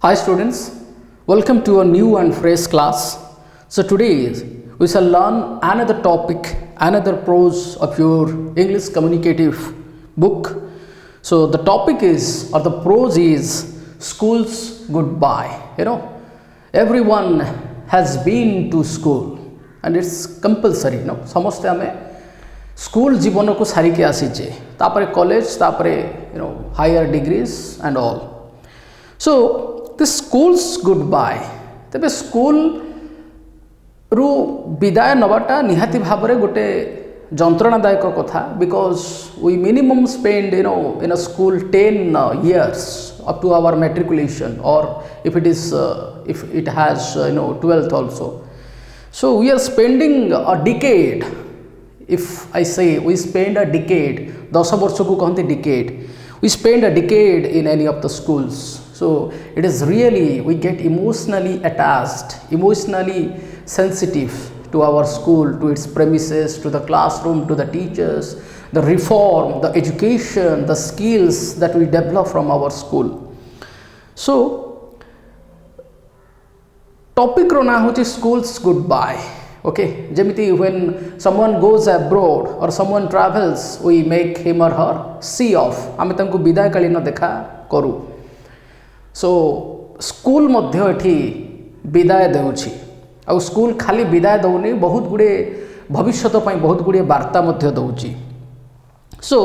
Hi students, welcome to a new and fresh class. So today we shall learn another topic, another prose of your English communicative book. So the topic is, or the prose is, school's goodbye. Everyone has been to school and it's compulsory. Samaste ame school जीवन को सारी के आसीचे, तापरे college, तापरे higher degrees and all. So this school's goodbye, तेबे school रु विदाय नवाटा निहाती भावरे गोटे जंत्रणादायक कथा, because we minimum spend in a school 10 years up to our matriculation, or if it has 12th also. So we are spending a decade. If I say we spend a decade, 10 वर्ष को कहते decade, we spend a decade in any of the schools. So it is really, we get emotionally attached, emotionally sensitive to our school, to its premises, to the classroom, to the teachers, the reform, the education, the skills that we develop from our school. So topic ro na hochi school's goodbye. Okay, jemiti when someone goes abroad or someone travels, we make him or her see off, ame tanku biday kalina dekha करू. So school मध्य एठी विदाय देउछि, आ school खाली विदाय दउनी, बहुत गुडे भविष्यत पई बहुत गुडे वार्ता मध्य दउछि. So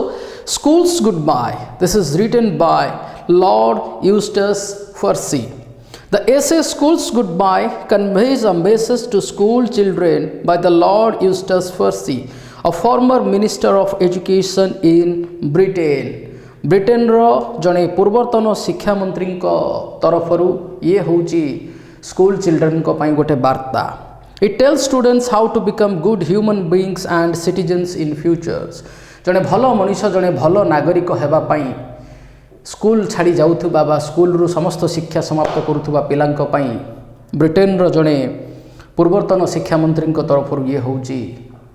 schools goodbye, this is written by Lord Eustace Percy. The essay School's Goodbye conveys a message to school children by the Lord Eustace Percy, a former Minister of Education in Britain. Britain रो जने पूर्वतन शिक्षा मंत्री तरफरु ये होची school children को पाई गोटे वार्ता. It tells students how to become good human beings and citizens in futures. जने भलो मनुष्य, जने भलो नागरिक हेबा पाई स्कूल छाड़ी जाउथुबा बा स्कूल रु समस्त शिक्षा समाप्त करुथुबा पिलांक पाई ब्रिटेन रो जने पूर्वतन शिक्षा मंत्री तरफरु ये होची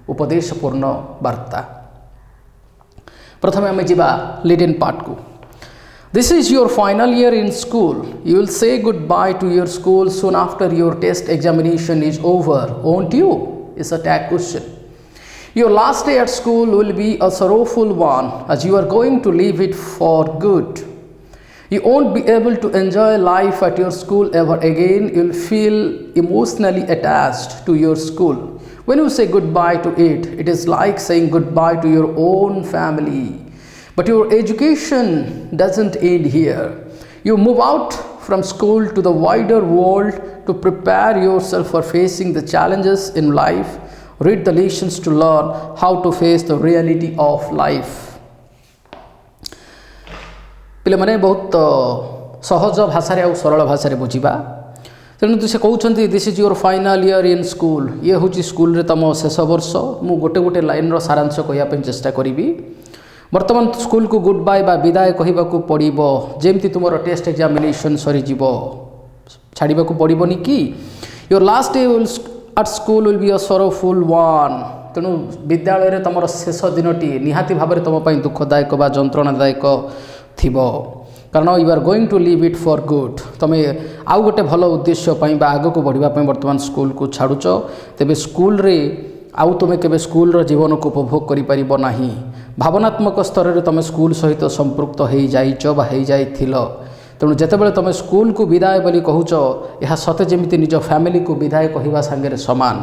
उपदेशपूर्ण वार्ता. प्रथमे आमे जिबा लिटिन पार्ट को. This is your final year in school. You will say goodbye to your school soon after your test examination is over, won't you? Is a tag question. Your last day at school will be a sorrowful one as you are going to leave it for good. You won't be able to enjoy life at your school ever again. You'll feel emotionally attached to your school. When you say goodbye to it, it is like saying goodbye to your own family. But your education doesn't end here. You move out from school to the wider world to prepare yourself for facing the challenges in life. Read the lessons to learn how to face the reality of life. पिले माने बहुत सहज भाषा और सरल भाषा बुझा. तेणु से कहते this is your final year in school. ये हूँ स्कूल रे तुम शेष वर्ष. मु गोटे गोटे लाइन सारांश कहवाई चेष्टा करी. बर्तमान स्कूल को गुड बाय बा विदाय कहवाक पड़ो. जमती तुम टेस्ट एग्जामिनेशन सरी छाड़ा पड़ोनी कि your last day at school will be a sorrowful one. तेणु विद्यालय रे तुम शेष दिनटी निहाती भाव में तुम दुखदायक बा जंत्रणादायक थिबो, कारण you are going to leave it for good. तुम्हें आउ गोटे भल उद्देश्य आग को बढ़ापी बर्तमान स्कूल को छाड़ुच. तेबे स्कूल रे आउ तुम के स्कूल रो जीवन को उपभोग करि परिबो नाही. भावनात्मक स्तर रे तुम स्कूल सहित संपृक्त हो जाइच बा हो जाइथिल. तेणु जेतेबेले तुम स्कूल को विदाय बोली कहूच, यह सते जेमिति निज फैमिली को विदाय कहवा संगे समान.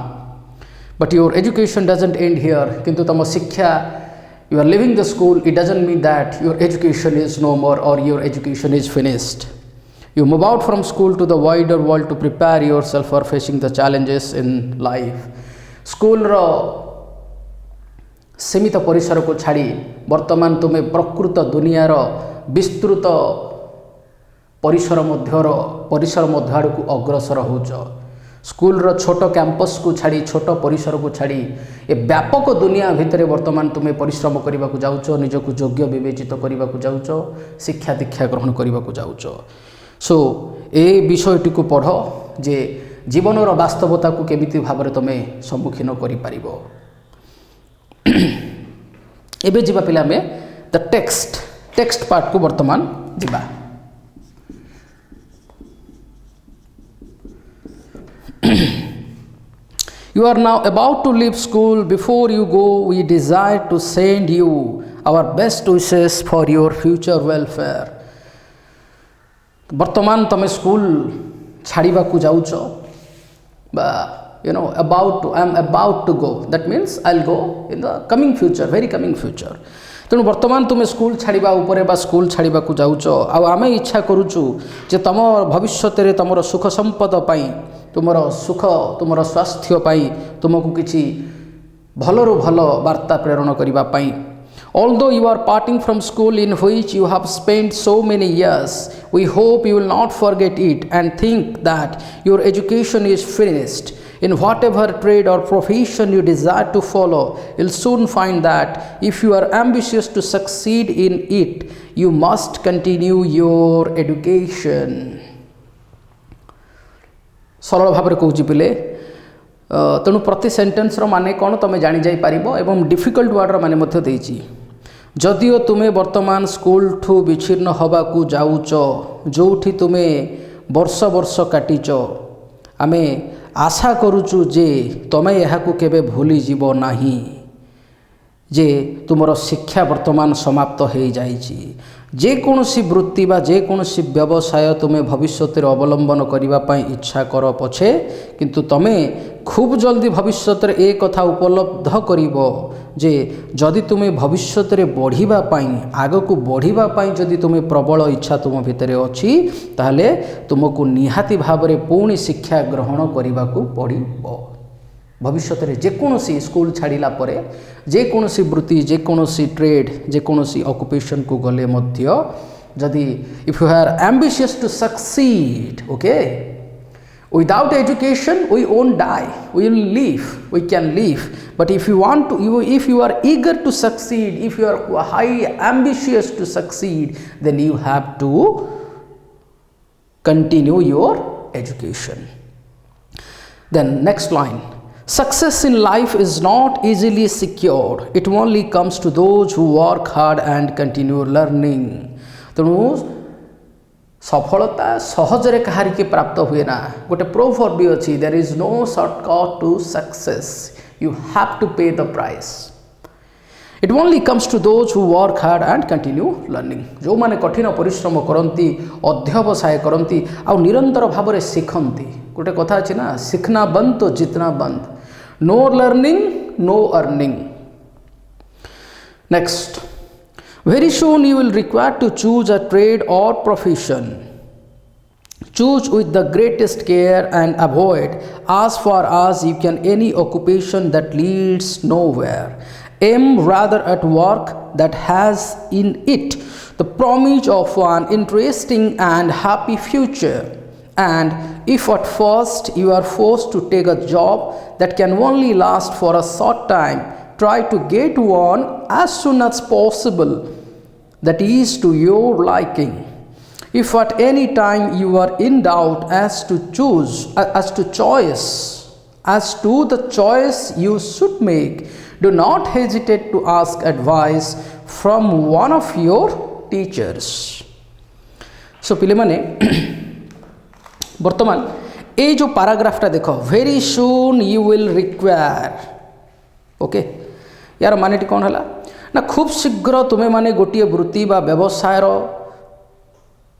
But your education doesn't and here. किंतु तुम शिक्षा, you are leaving the school, it doesn't mean that your education is no more or your education is finished. You move out from school to the wider world to prepare yourself for facing the challenges in life. School रो सीमित परिसर को छाड़ी वर्तमान तुम्हें प्रकृत दुनिया रो विस्तृत परिसर मध्य आड़ को अग्रसर होच. स्कूल रो छोट कैंपस को छाड़ी, छोट परिसर को छाड़ी ए व्यापक दुनिया भितर वर्तमान तुम्हें परिश्रम करने को जाऊच, निजक योग्य विवेचित करने को जाऊच, शिक्षा दीक्षा ग्रहण करने को जाऊच. सो ए विषयटी को पढ़ जे जीवन वास्तवता को केमिति भाव में तुम्हें सम्मुखीन करिपारिबो. एबे जिबा पिला में द टेक्स्ट पार्ट को वर्तमान जिबा. You are now about to leave school. Before you go, we desire to send you our best wishes for your future welfare. ବର୍ତ୍ତମାନ ତମେ ସ୍କୁଲ ଛାଡ଼ିବାକୁ ଯାଉଛ ବା I am about to go. That means I'll go in the coming future, very coming future. ତେଣୁ ବର୍ତ୍ତମାନ ତୁମେ school ଛାଡ଼ିବା ଉପରେ ବା ସ୍କୁଲ ଛାଡ଼ିବାକୁ ଯାଉଛ ଆଉ ଆମେ ଇଚ୍ଛା କରୁଛୁ ଯେ ତମ ଭବିଷ୍ୟତରେ ତମର ସୁଖ ସମ୍ପଦ ପାଇଁ ତୁମର ସୁଖ ତୁମର ସ୍ୱାସ୍ଥ୍ୟ ପାଇଁ ତୁମକୁ କିଛି ଭଲରୁ ଭଲ ବାର୍ତ୍ତା ପ୍ରେରଣ କରିବା ପାଇଁ. Although you are parting from school in which you have spent so many years, we hope you will not forget it and think that your education is finished. In whatever trade or profession you desire to follow, you'll soon find that if you are ambitious to succeed in it, you must continue your education. सरल भाव में कौच पिले तेणु प्रति sentence माने कौन तुम जानी जाई पारिबो एवं डिफिकल्ट वर्ड माने मध्य देइछि. जदिओ तुमे वर्तमान स्कूल ठू विच्छिन्न हवाकू जाउच जोठी तुमे वर्ष वर्ष काटिच आमे आशा करूचु जे तमे एहाकू केबे भूली जीवो नाही जे तुमर शिक्षा वर्तमान समाप्त हो जाइछि. जे कोनोसी वृत्ति बा जे कोनोसी व्यवसाय तुमे भविष्य अवलंबन करने इच्छा कर पछे किंतु तमे खूब जल्दी भविष्य ए कथा उपलब्ध करिवो जे जदि तुमे भविष्य बढ़िबा पाई आगकू बढ़िबा पाई जदि तुमे प्रबल इच्छा तुम भितर अछि ताहले तुमको निहाती भावरे पुणी शिक्षा ग्रहण करने पड़िबो. भविष्य जेकोसी स्कूल छाड़िला परे जेकोसी वृत्ति जेकोसी ट्रेड जेकोसी ऑक्युपेशन को गले मध्य जदि if you are ambitious to succeed okay without education we won't die we will live we can live but if you want to if you are eager to succeed if you are high ambitious to succeed then you have to continue your education. Then next line. Success in life is not easily secured. It only comes to those who work hard and continue learning. तेणु सफलता सहजरे कहारी के प्राप्त हुए ना. गोटे proverb भी अच्छी there is no shortcut to success. You have to pay the price. It only comes to those who work hard and continue learning. जो माने कठिन परिश्रम करती अध्यवसाय करती आ निरंतर भाव में शिखती. गोटे कथा अच्छी ना सीखना बंद तो जितना बंद. No learning, no earning. Next. Very soon you will require to choose a trade or profession. Choose with the greatest care and avoid as far as you can any occupation that leads nowhere. Aim rather at work that has in it the promise of an interesting and happy future. And if at first you are forced to take a job that can only last for a short time, try to get one as soon as possible that is to your liking. If at any time you are in doubt as to the choice you should make, do not hesitate to ask advice from one of your teachers. So पिले माने वर्तमान ये जो पैराग्राफटा देख very soon you will require okay यार माने कौन है ना खूब शीघ्र तुम्हें माने गोटे वृत्ति बा व्यवसाय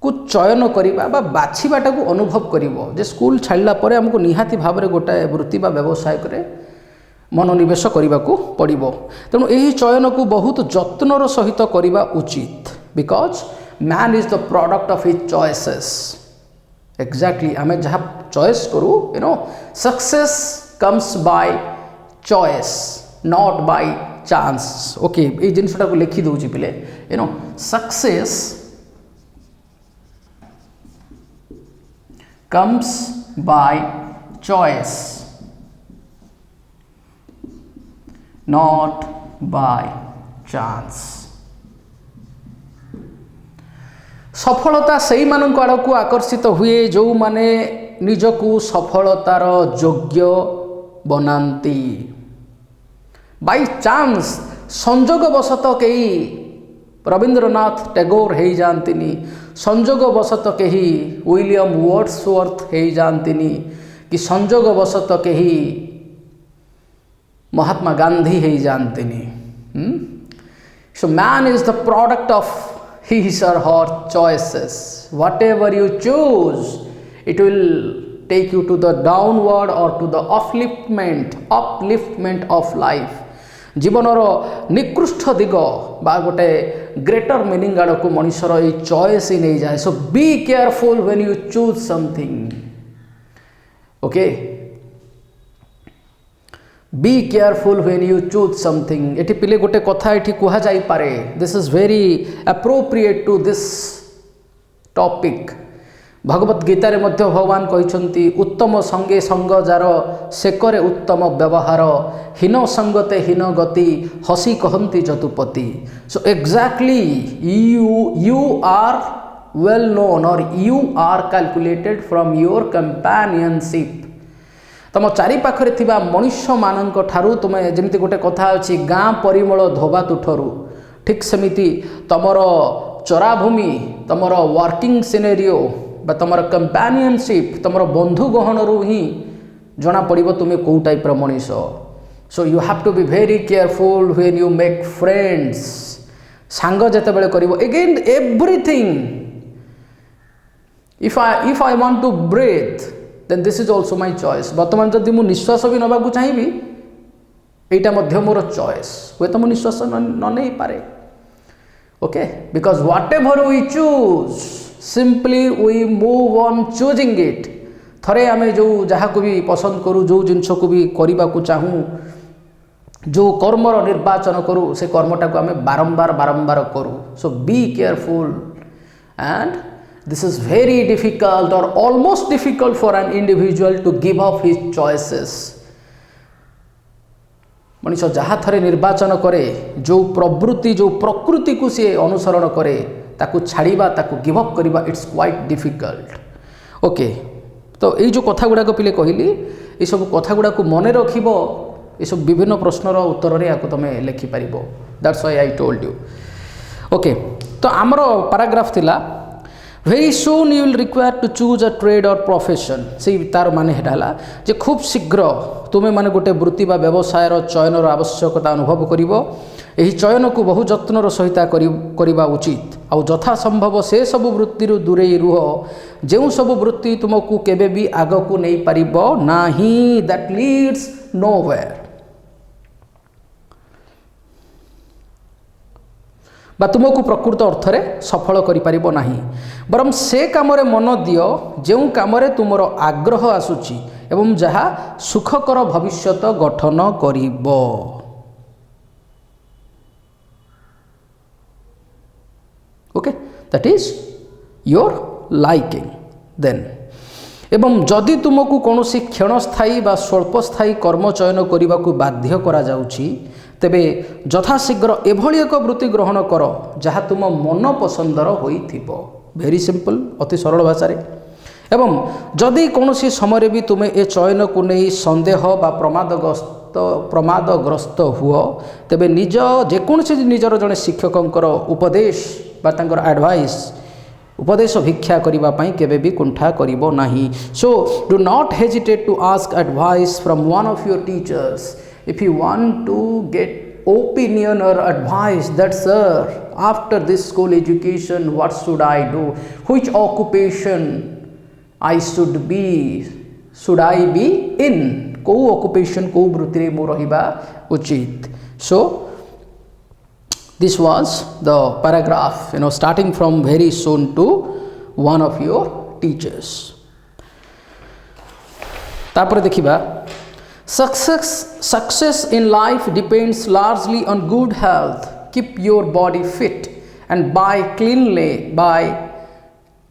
को चयन करवा बा बाछीबाटा को अनुभव करिवो जे स्कूल छाड़ला परे हमको निहाती भाव में गोटे वृत्ति बा व्यवसाय करे मनोनिवेश करने को पड़ो. तेणु यही चयन को बहुत जत्नर सहित करवा उचित because man is the product of his choices. Exactly आम जहाँ चॉइस करूँ success comes by choice not by chance. Okay ये जिनटा को लिखी दूसरी पिले success comes by choice not by chance. सफलता से मानक आड़ को आकर्षित हुए जो माने निजकू सफलतार योग्य बनाती. बाय चांस संजोगवशत कई रवींद्रनाथ टैगोर हो जाती संजोगवशत कही विलियम वर्ड्सवर्थ हो जाती कि संजोगवशत कही महात्मा गांधी ही जानतेनी. So man is the product of his or her choices. Whatever you choose, it will take you to the downward or to the upliftment of life. जीवनर निकृष्ट दिग बा गोटे ग्रेटर मीनिंग आड़ को मनुष्यर ये चॉइस ही नहीं जाए. So be careful when you choose something. Okay, be careful when you choose something. एटी पिले गोटे कथा एटी कहा जाई पारे. This is very appropriate to this topic. Bhagavad Gita रे मध्य भगवान कहते उत्तम संगे संग जार सेकरे उत्तम व्यवहार हीन संगते हीन गति हसी कहती Jadupati. So exactly you are well known or you are calculated from your companionship. तुम चारि पाखरे थिबा मनुष्य मानक ठारू तुमे जेमिति गोटे कथा अछि गाँ परिमल धोबा तुठरू, ठीक सेमिति तमर चराभूमि तमर वर्किंग सिनेरियो बा तमर कंपेनियनशिप तमर बंधु गहन रू ही जना पड़िबो तुमे को टाइप रो मनीष. So you have to be very careful when you make friends. सांग जते बेले करिवो again everything. If I want to breathe then this is also my choice. वर्तमान जदि मु निश्वास भी नबा को चाहिबी एटा मध्य मोर चॉइस. हुए तो मु निश्वास न नहीं पारे. Okay, because whatever we choose simply we move on choosing it. थरे आमे जो जहाँ को भी पसंद करूँ जो जिनस को भी करने को चाहूँ जो कर्मर निर्वाचन करूँ से कर्मटा को आमे बारंबार बारंबार करूँ. So be careful and this is very difficult और almost difficult for an individual to give up his choices. मनीष जहाँ थरे निर्वाचन करे जो प्रवृत्ति जो प्रकृति को सी अनुसरण करे ताकू छाड़िबा ताकू गिव अप करिबा इट्स क्वाइट डिफिकल्ट. ओके, तो ये जो कथा गुड़ाक पिले कहली ये सब कथा गुड़ा को मन रखिबो. ये सब विभिन्न प्रश्नर उत्तर रे आको तमे लिखि पारिबो. That's why I told you. Okay, तो आमर पैराग्राफ थिला very soon you will require to choose a trade और प्रोफेशन. से तार माने हेटाला जे खूब शीघ्र तुमे माने गोटे वृत्ति बा व्यवसाय चयनर आवश्यकता अनुभव करिवो. यही चयन को बहु जत्नर सहित करवा उचित. आउ जथा संभव से सबु वृत्ति दूरे रुह जो सबु वृत्ति तुमको केबे भी आग को नहीं पारिबो नाही. That leads nowhere. बा तुमको प्रकृत अर्थ रे सफल करि पारिबो नाही. बरम से काम रे मन दियो जो काम रे तुमर आग्रह आसुची एवं जहा सुखकर भविष्यत गठन करिबो. Okay, that is your liking then. एवं जदि तुमको कौन सी क्षणस्थायी बा स्वल्पस्थायी कर्म चयन करने को बाध्य करा जाउछि तेबे यथाशीघ्र एभली एक वृत्ति ग्रहण कर जहाँ तुम मन पसंदर होइथिबो. वेरी सिंपल, अति सरल भाषा रे. एवं जदि कौन सी समय भी तुम्हें ए चयन को नहीं संदेह बा प्रमादग्रस्त हुओ तेबे निज जेकोसी निजर जड़े शिक्षकर उपदेश बा तांकर एडवाइस उपदेश भिक्षा करिबा पई केबे भी कुंठा करिबो नाही. So do not hesitate to ask advice from one of your teachers if you want to get opinion or advice that sir after this school education what should I do, which occupation I should I be in, को occupation को वृत्ति रे मो रहिबा उचित. So this was the paragraph, starting from very soon to one of your teachers. तापर देखिबा Success in life depends largely on good health. Keep your body fit and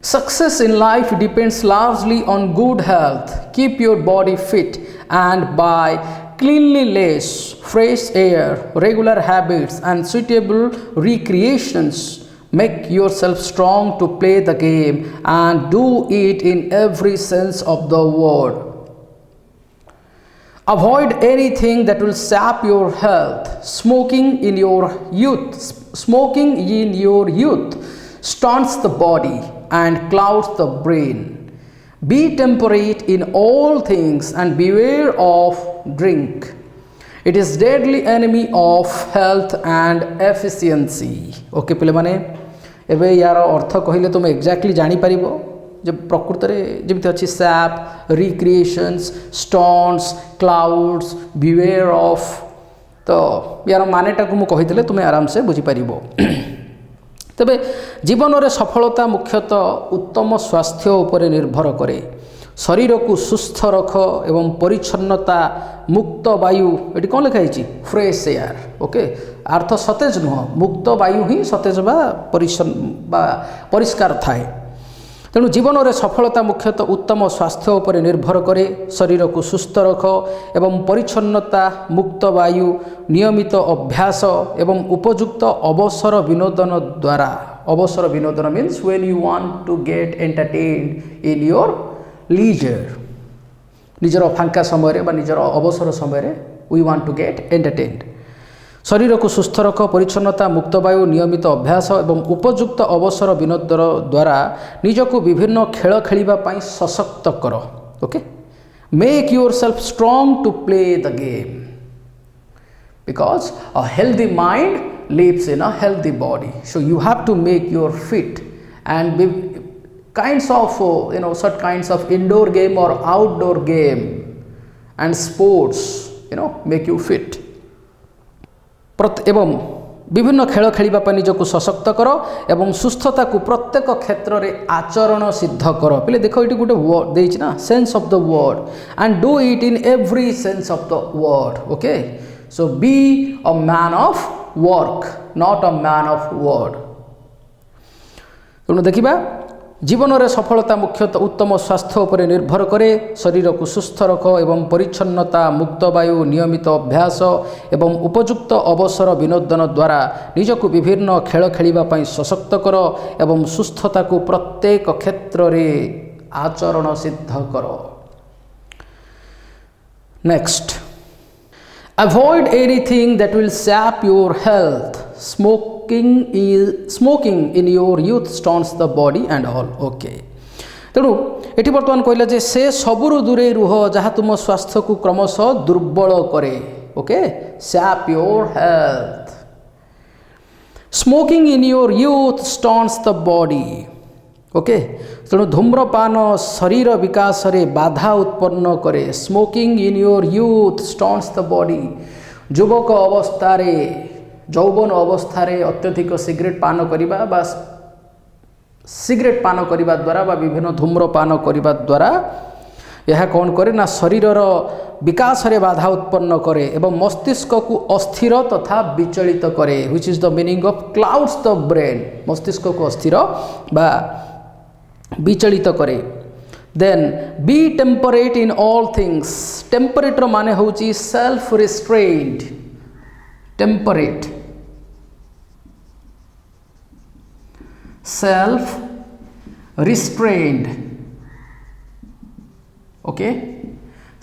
success in life depends largely on good health. Keep your body fit and by cleanliness, fresh air, regular habits and suitable recreations make yourself strong to play the game and do it in every sense of the word. Avoid anything that will sap your health. Smoking in your youth stunts the body and clouds the brain. Be temperate in all things and beware of drink. It is deadly enemy of health and efficiency. Okay पिले माने एबे यार अर्थ कहले तुम exactly जानी परिबो जे प्रकृत रे जेमति अछि SAP, recreations, stones, clouds, beware of. तो यार मानेटा को मु कहिदेले तुम आराम से बुझी परिबो। तबे जीवन रे सफलता मुख्यतः उत्तम स्वास्थ्य उपर निर्भर करे। शरीर को सुस्थ रख एवं परिच्छन्नता, मुक्त वायु, ये कौन लिखा है फ्रेश एयर। ओके अर्थ सतेज नुह, मुक्त वायु ही सतेज बा परिष्कार थाए। तेणु जीवन में सफलता मुख्यतः उत्तम स्वास्थ्य उपर निर्भर करे। शरीर को सुस्थ रख एवं परिच्छन्नता, मुक्त वायु, नियमित अभ्यास एवं उपयुक्त अवसर विनोदन द्वारा। अवसर विनोदन means when you want to get entertained in your leisure, निजर फांका समय बा निजर अवसर समय we want to get entertained. शरीर को सुस्थ रख, परिच्छन्नता, मुक्त वायु, नियमित अभ्यास एवं उपयुक्त अवसर विनोद द्वारा निजको विभिन्न खेल खेलिबा पई सशक्त कर। Okay make yourself strong to play the game because a healthy mind lives in a healthy body. So you have to make your fit and be kinds of such kinds of indoor game or outdoor game and sports make you fit। एवं विभिन्न खेल खेलिबा पर निजको सशक्त कर एवं सुस्थता को प्रत्येक क्षेत्र रे आचरण सिद्ध कर। पहले देखो ये गोटे वर्ड देछि ना, sense of the word and do it in every sense of the word. Okay so be a man of work not a man of word. तेणु देखिबा जीवन में सफलता मुख्यतः उत्तम स्वास्थ्य उपर निर्भर करे। शरीर को सुस्थ रख एवं परिच्छन्नता, मुक्त वायु, नियमित अभ्यास एवं उपयुक्त अवसर विनोदन द्वारा निजको विभिन्न खेल खेलिबा पई सशक्त कर एवं सुस्थता को प्रत्येक क्षेत्र रे आचरण सिद्ध कर। Next, avoid anything that will SAP your health. Smoking in your youth stones the body and all. Okay तेणु ये बर्तमान कहला जे से सबुरु दूरे रुह जहाँ तुम स्वास्थ्य को क्रमशः दुर्बल करे। Okay SAP your health. Smoking in your youth stones the body. Okay तेणु धूम्रपान शरीर विकास रे बाधा उत्पन्न करे। Smoking in your youth stones the body. युवक अवस्था यौवन अवस्था अत्यधिक सिगरेट पान करने बा सिगरेट पान करने द्वारा बा विभिन्न धूम्रपान करने द्वारा यह कौन करे ना शरीरर विकास रे बाधा उत्पन्न करे एवं मस्तिष्क को अस्थिर तथा विचलित करे। Which is the meaning of clouds the brain. मस्तिष्क को अस्थिर बा विचलित करे। Then be temperate in all things. Temperate माने होची self restrained. Temperate self restrained. Okay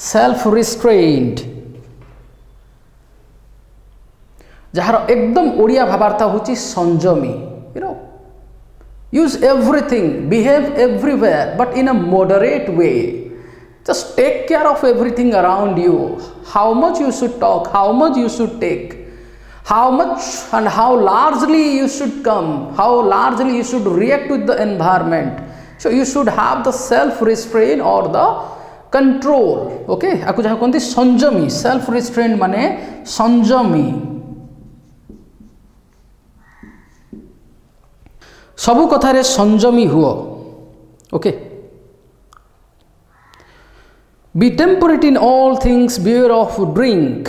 self restrained जार एकदम ओडिया भावार्था होची संयमी। Use everything, behave everywhere but in a moderate way. Just take care of everything around you. How much you should talk, how much you should take, how much and how largely you should come, how largely you should react with the environment. So you should have the self restraint or the control. Okay आपको जहाँ कहते संयमी। Self restraint माने संयमी। सबु कथारे संयमी हुओ। Okay be temperate in all things, beware of drink.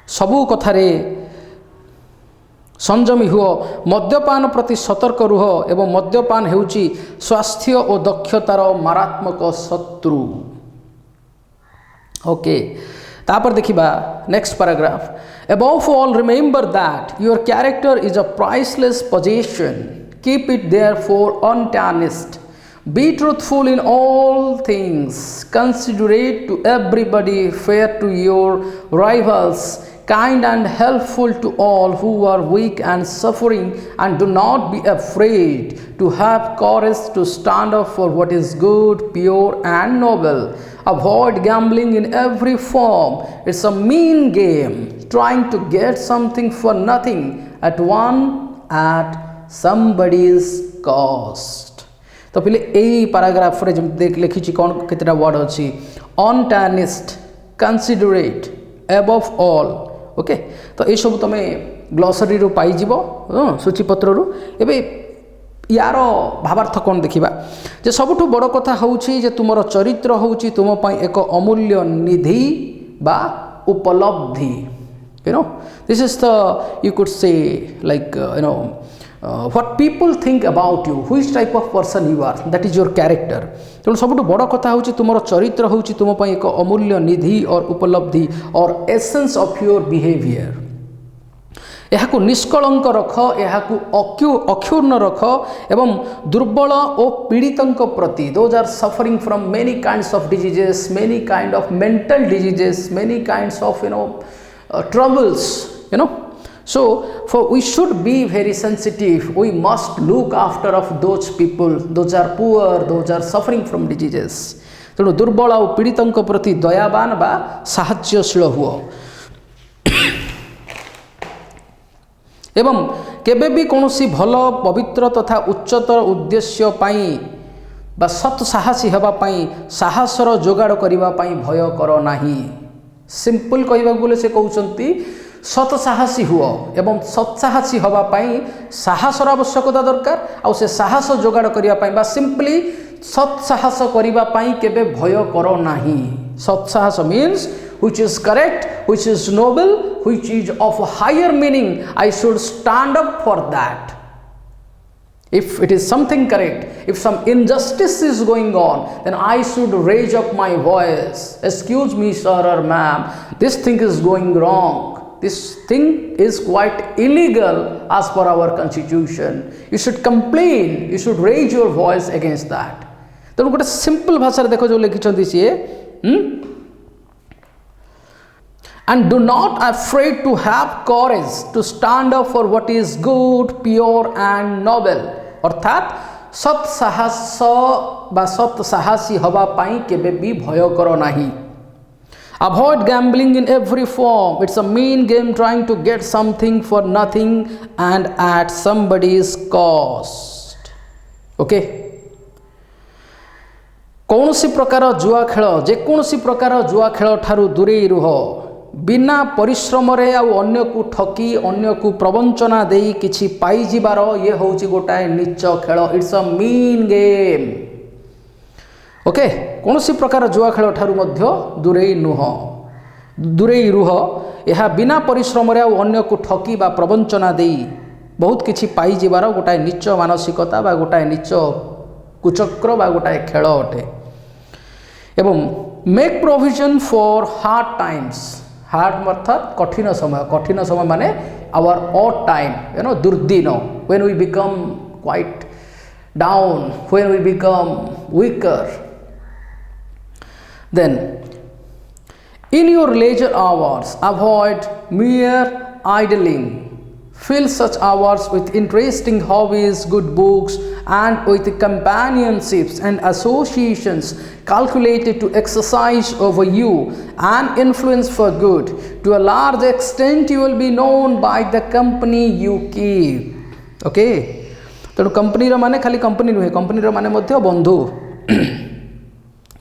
सबु कथारे संयमी हुओ। मद्यपान प्रति सतर्क रुह एवं मद्यपान हेउची स्वास्थ्य और दक्षतार मारात्मक शत्रु। ओके तापर देखिबा next paragraph. Above all remember that your character is a priceless position. Keep it therefore untarnished. Be truthful in all things, considerate to everybody, fair to your rivals, kind and helpful to all who are weak and suffering, and do not be afraid to have courage to stand up for what is good, pure and noble. Avoid gambling in every form. It's a mean game, trying to get something for nothing at somebody's cost. तो पहले यही paragraph रे लिखी कौन कितना word अच्छी अनटार्निश्ड, considerate, above all. Okay तो ये सब तुम ग्लोसरी रू पाई जीवो सूचीपत्र रू. एबे यार भावार्थ कौन देखा जे सबुठ बड़ कथा हूँ जे तुमर चरित्र हूँ तुम एक अमूल्य निधि बा उपलब्धि. This is the you could say like what people think about you, which type of person you are, that is your character. तेणु सबुठ बड़ कथा हूँ तुम चरित्र हूँ तुम एक अमूल्य निधि और उपलब्धि और एसेंस ऑफ योर बिहेवियर. यह निष्कलंक रख, यह अक्षुण्ण रख एवं दुर्बल और पीड़ितों प्रति, those are suffering from many kinds of diseases, many kind of mental diseases, many kinds of troubles. So for we should be very sensitive. We must look after of those people, those are poor, those are suffering from diseases. तेणु दुर्बल और पीड़ितों प्रति दयावान बा साहाय्यशील हुओ. एवं केबे भी कौनसी भल पवित्र तथा उच्चतर उद्देश्य पाई बा सत साहसी हेबा पाई साहसर जोगाड़ करिबा पाई भय कर नाही. सिंपल कहबा बोले से कहउचंती सत साहसी हुओ एवं सत्साहसी हवा पाई साहसर आवश्यकता दरकार. आउ से साहस जोगाड़ करिबा पाई बा सिंपली सत्साहस करिबा पाई केबे भय कर नाही. सत्साहस means which is correct, which is noble, which is of higher meaning. I should stand up for that. If it is something correct, if some injustice is going on, then I should raise up my voice. Excuse me, sir or ma'am, this thing is going wrong. This thing is quite illegal as per our constitution. You should complain, you should raise your voice against that. तो गोटे simple भाषा देखो जो लिखिछंती सिए and do not afraid to have courage to stand up for what is good, pure and noble. अर्थात सत साहस बा सत साहसी हवा पाई केबे भी भय करो नाही. Avoid gambling in every form. It's a mean game trying to get something for nothing and at somebody's cost. Okay? कौनसी प्रकार जुआ खेल, जेकोसी प्रकार जुआ खेल ठारू दूरे रुह. बिना परिश्रम रे आ अन्य को ठकी अन्य को प्रवंचना देई किछि पाई जिबार ये होउची गोटाए नीच खेल. It's a mean game. Okay कौनसी प्रकार जुआ खेल ठारू मध्य दूरे रुह. यह बिना परिश्रम रे अन्य को ठकी बा प्रवंचना देई बहुत किछि पाई जिबार गोटाए नीच मानसिकता बा गोटाए नीच कुचक्र बा गोटाए खेल अटे. एवं make provision for hard times. Hard अर्थात कठिन समय माने आवर ऑड टाइम, दुर्दिन, when we become quite down, when we become weaker. Then, in your leisure hours, avoid mere idling. Fill such hours with interesting hobbies, good books, and with companionships and associations calculated to exercise over you and influence for good. To a large extent, you will be known by the company you keep. Okay? तो company रो माने खाली company नुहे, company रो माने मध्य बंधु.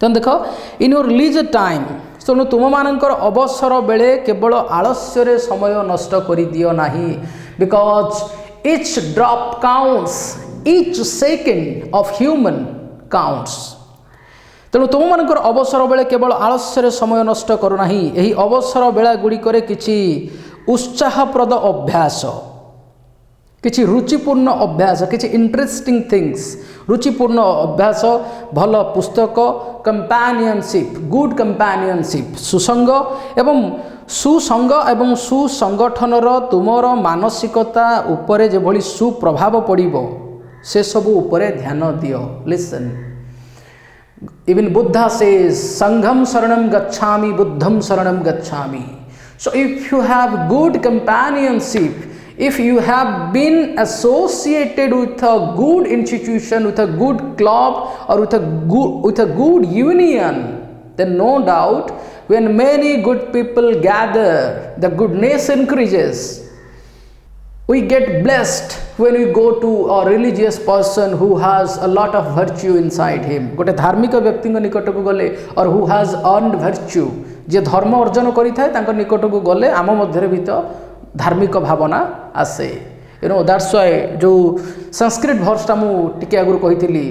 तो देखो इन your leisure time, तेणु तुम मानकर अवसर बेले केवल आलस्य समय नष्ट कर दियो नाही. Because etch drop counts, etch second of human counts. तेणु तुम मानकर अवसर बेले केवल आलस्य समय नष्ट करो नाही. यही अवसर बेला गुड़िकर किछि उत्साहप्रद अभ्यास, किछि रुचिपूर्ण अभ्यास, किछि इंटरेस्टिंग थिंग्स, रुचिपूर्ण अभ्यास, भल पुस्तक, कंपेनियनशिप, गुड कंपेनियनशिप, सुसंग एवं सुसंगठनर तुमर मानसिकता उपरे जे भली सुप्रभाव पड़िबो से सबु उपरे ध्यान दियो. लिसन, इवन बुद्धा सेज संघम शरणम गच्छामि, बुद्धम शरणम गच्छामि. So if you have good companionship, if you have been associated with a good institution, with a good club, or with a good union, then no doubt when many good people gather, the goodness increases. We get blessed when we go to a religious person who has a lot of virtue inside him. गोटे धार्मिक व्यक्ति निकट को गले और who has earned virtue, जे धर्म अर्जन करि थाए तांको निकट को गले आम मध्य भीतर धार्मिक भावना आसे. दैट्स व्हाई जो संस्कृत भर्सटा मु टिके आगुर कहितली,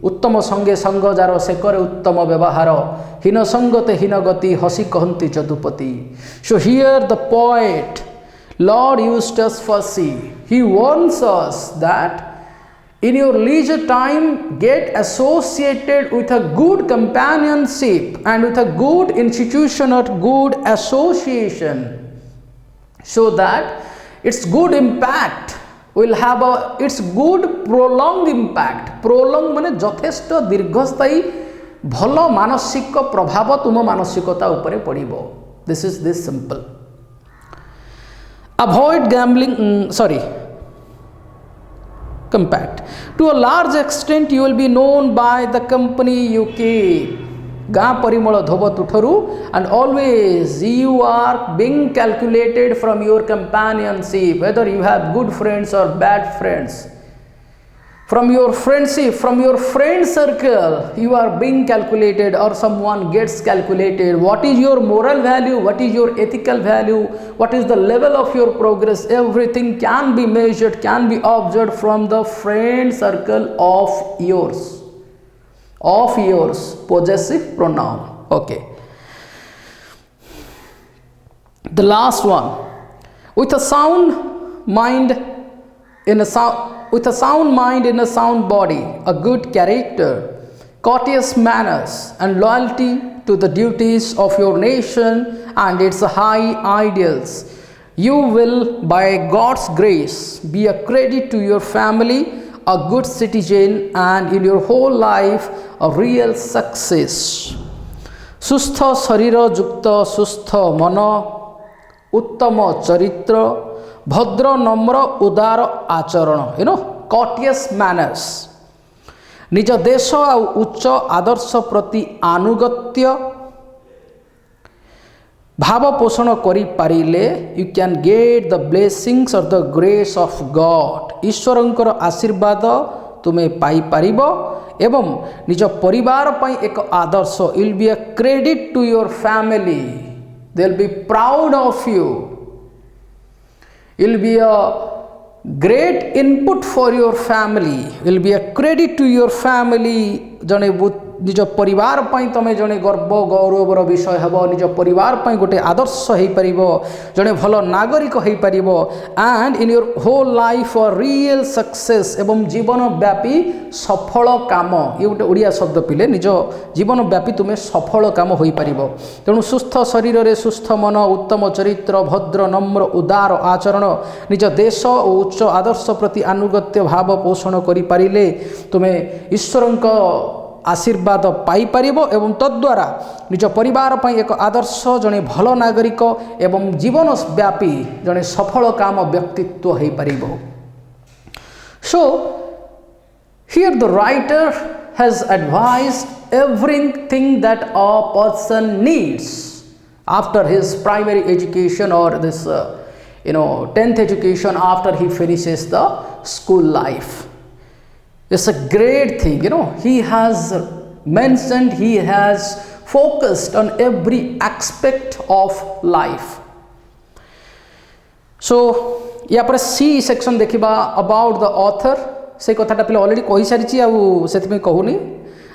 उत्तम संगे संग जार से करे उत्तम व्यवहार, हीन संगते हीन गति हसी कहंती Jadupati. So here the poet Lord Eustace Fussy, he warns us that in your leisure time, get associated with a good companionship and with a good institution or good association, so that its good impact will have its good prolonged impact. Prolonged माने যথেষ্ট দীর্ঘস্থায়ী भल मानसिक प्रभाव तुम मानसिकता उपरे पड़िबो. This is this simple. Avoid gambling, compact. To a large extent, you will be known by the company you keep. Ga parimala dhoba tutharu, and always you are being calculated from your companionship, whether you have good friends or bad friends. From your friendship, from your friend circle, you are being calculated, or someone gets calculated. What is your moral value? What is your ethical value? What is the level of your progress? Everything can be measured, can be observed from the friend circle of yours. Of yours, possessive pronoun. Okay. The last one. With a sound mind in a sound body, a good character, courteous manners, and loyalty to the duties of your nation and its high ideals, you will, by God's grace, be a credit to your family, a good citizen, and in your whole life, a real success. Sustha sharira jukta sustha mana, uttama charitra, भद्र नम्र उदार आचरण, courteous manners. निज देश आ उच्च आदर्श प्रति आनुगत्य भाव पोषण करि पारिले, you can get the blessings or the grace of God. ईश्वरंकर आशीर्वाद तुमे पाई पारिबो एवं निज परिवार पई एक आदर्श. You will be a credit to your family. They will be proud of you. It will be a great input for your family. It will be a credit to your family. जने निज परिवार पई तमे जने गर्व गौरवर विषय हेबो. निज परिवार पई गोटे आदर्श हेई परिबो, जने भलो नागरिक हेई परिबो, and in your whole life a real success एवं जीवन व्यापी सफल काम. ये गोटे ओडिया शब्द पिले निज जीवन व्यापी तुमे सफल काम होई परिबो. तेणु सुस्थ शरीर रे सुस्थ मन, उत्तम चरित्र, भद्र नम्र उदार आचरण, निज देश और उच्च आदर्श प्रति अनुगत्य भाव पोषण करि पारिले तुमे ईश्वरंक आशीर्वाद पाई पारिबो एवं तद्वारा निज परिवार पई एक आदर्श, जने भलो नागरिक एवं जीवन व्यापी जने सफल काम व्यक्तित्व हेई पारिबो. So here the writer has advised everything that a person needs after his primary education or this 10th education, after he finishes the school life. It's a great thing, he has mentioned, he has focused on every aspect of life. So, या पर C section देखिबा about the author. से कथाटा पिले already कहि सारिछि आ सेति कहूनी.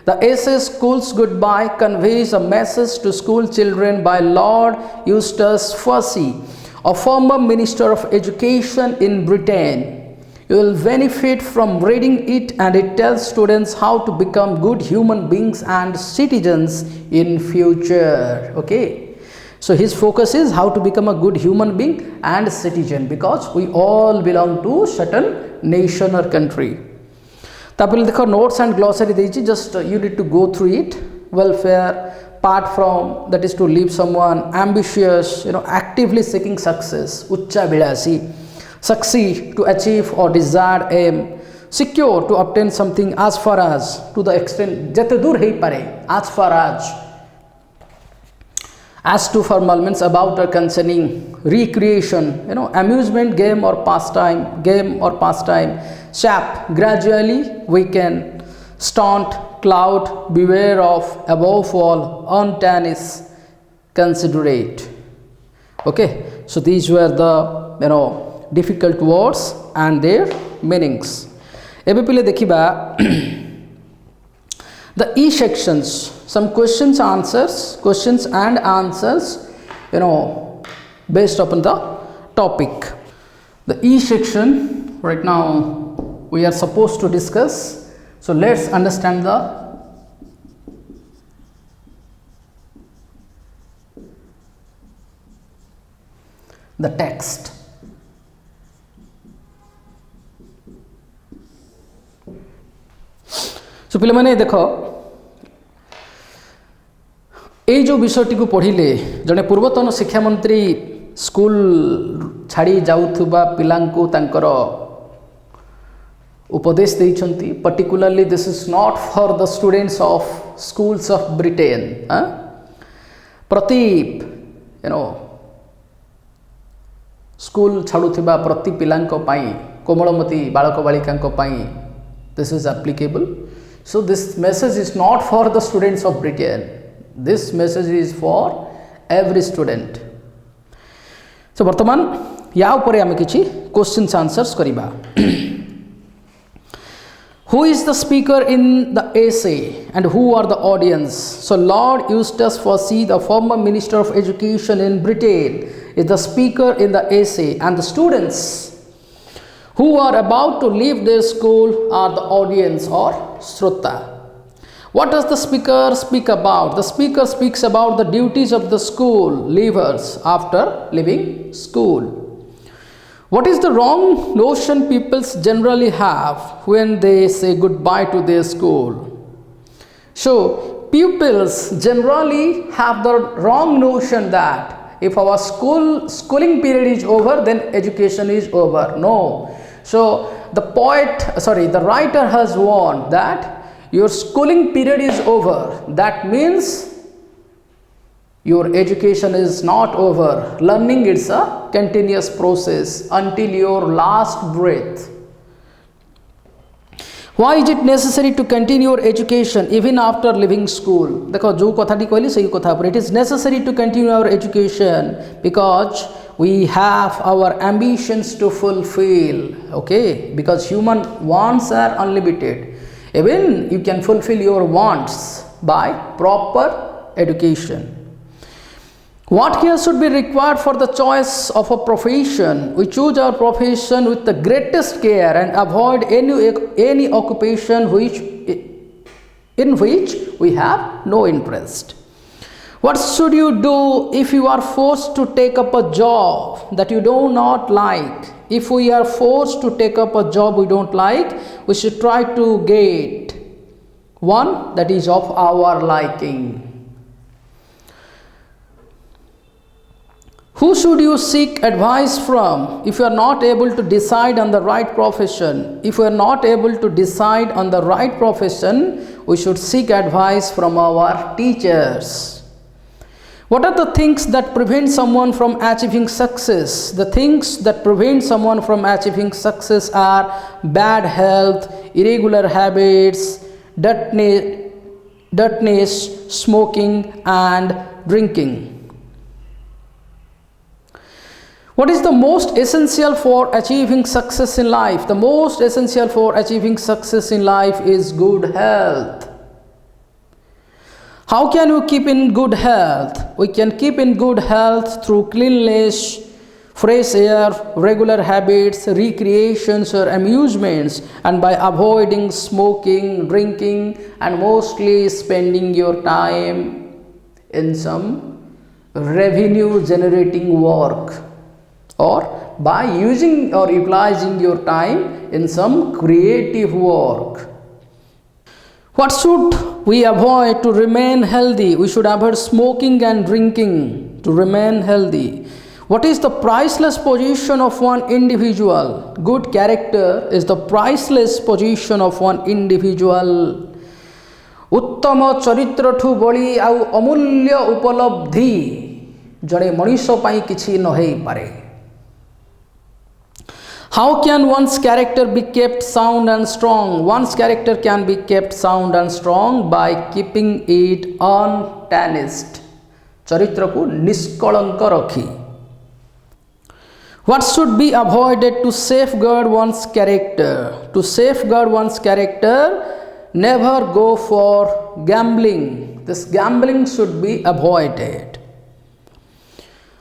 The essay School's Goodbye conveys a message to school children by Lord Eustace Fussy, a former Minister of Education in Britain. You will benefit from reading it, and it tells students how to become good human beings and citizens in future. Okay, so his focus is how to become a good human being and citizen, because we all belong to certain nation or country. तापले देखो notes and glossary देइछि, just you need to go through it. Welfare, apart from that is to leave someone ambitious, actively seeking success, ucha bilasi, succeed to achieve or desired aim, secure to obtain something as far as, to the extent jete dur hei pare, as to formal means about or concerning recreation, amusement, game or pastime, sap, gradually weaken, stunt, cloud, beware of, above all, untennis, considerate. Okay, so these were the difficult words and their meanings. Ebe pile dekhiba the E sections, some questions and answers, based upon the topic. The E section right now we are supposed to discuss. So let's understand the text. So पिले माने देखो ये जो विषयटी को पढ़िले जड़े पूर्वतन शिक्षा मंत्री स्कूल छाड़ी जाउथुबा पिलांको तांकर उपदेश देइछंती. Particularly this is not for the students of schools of Britain. प्रति स्कूल छाड़ुथिबा प्रति पिलांको पाई, कोमलमती बालक बालिकांको पाई this is applicable. So this message is not for the students of Britain. This message is for every student. So वर्तमान या उपरे आमे किछि क्वेश्चंस आंसर्स करिबा. Who is the speaker in the essay and who are the audience? So Lord Eustace Fossey, the former Minister of Education in Britain, is the speaker in the essay, and the students who are about to leave their school are the audience or Shrota. What does the speaker speak about? The speaker speaks about the duties of the school leavers after leaving school. What is the wrong notion people generally have when they say goodbye to their school? So, pupils generally have the wrong notion that if our schooling period is over, then education is over. No. So the writer has warned that your schooling period is over. That means your education is not over. Learning is a continuous process until your last breath. Why is it necessary to continue your education even after leaving school? देखो जो कथाटी कहली सही कथा पर, it is necessary to continue our education because we have our ambitions to fulfill. Okay, because human wants are unlimited. Even you can fulfill your wants by proper education. What here should be required for the choice of a profession? We choose our profession with the greatest care and avoid any occupation in which we have no interest. What should you do if you are forced to take up a job that you do not like? If we are forced to take up a job we don't like, we should try to get one that is of our liking. Who should you seek advice from if you are not able to decide on the right profession? If we are not able to decide on the right profession, we should seek advice from our teachers. What are the things that prevent someone from achieving success? The things that prevent someone from achieving success are bad health, irregular habits, dirtiness, smoking and drinking. What is the most essential for achieving success in life? The most essential for achieving success in life is good health. How can you keep in good health? We can keep in good health through cleanliness, fresh air, regular habits, recreations or amusements, and by avoiding smoking, drinking, and mostly spending your time in some revenue generating work, or by using or utilizing your time in some creative work. What should we avoid to remain healthy? We should avoid smoking and drinking to remain healthy. What is the priceless position of one individual? Good character is the priceless position of one individual. उत्तम चरित्र ठू बड़ी आउ अमूल्य उपलब्धि जड़े मनीष पाई किछि न हेई पारे. How can one's character be kept sound and strong? One's character can be kept sound and strong by keeping it untarnished. चरित्र को निष्कलंक रखी. What should be avoided to safeguard one's character? To safeguard one's character, never go for gambling. This gambling should be avoided.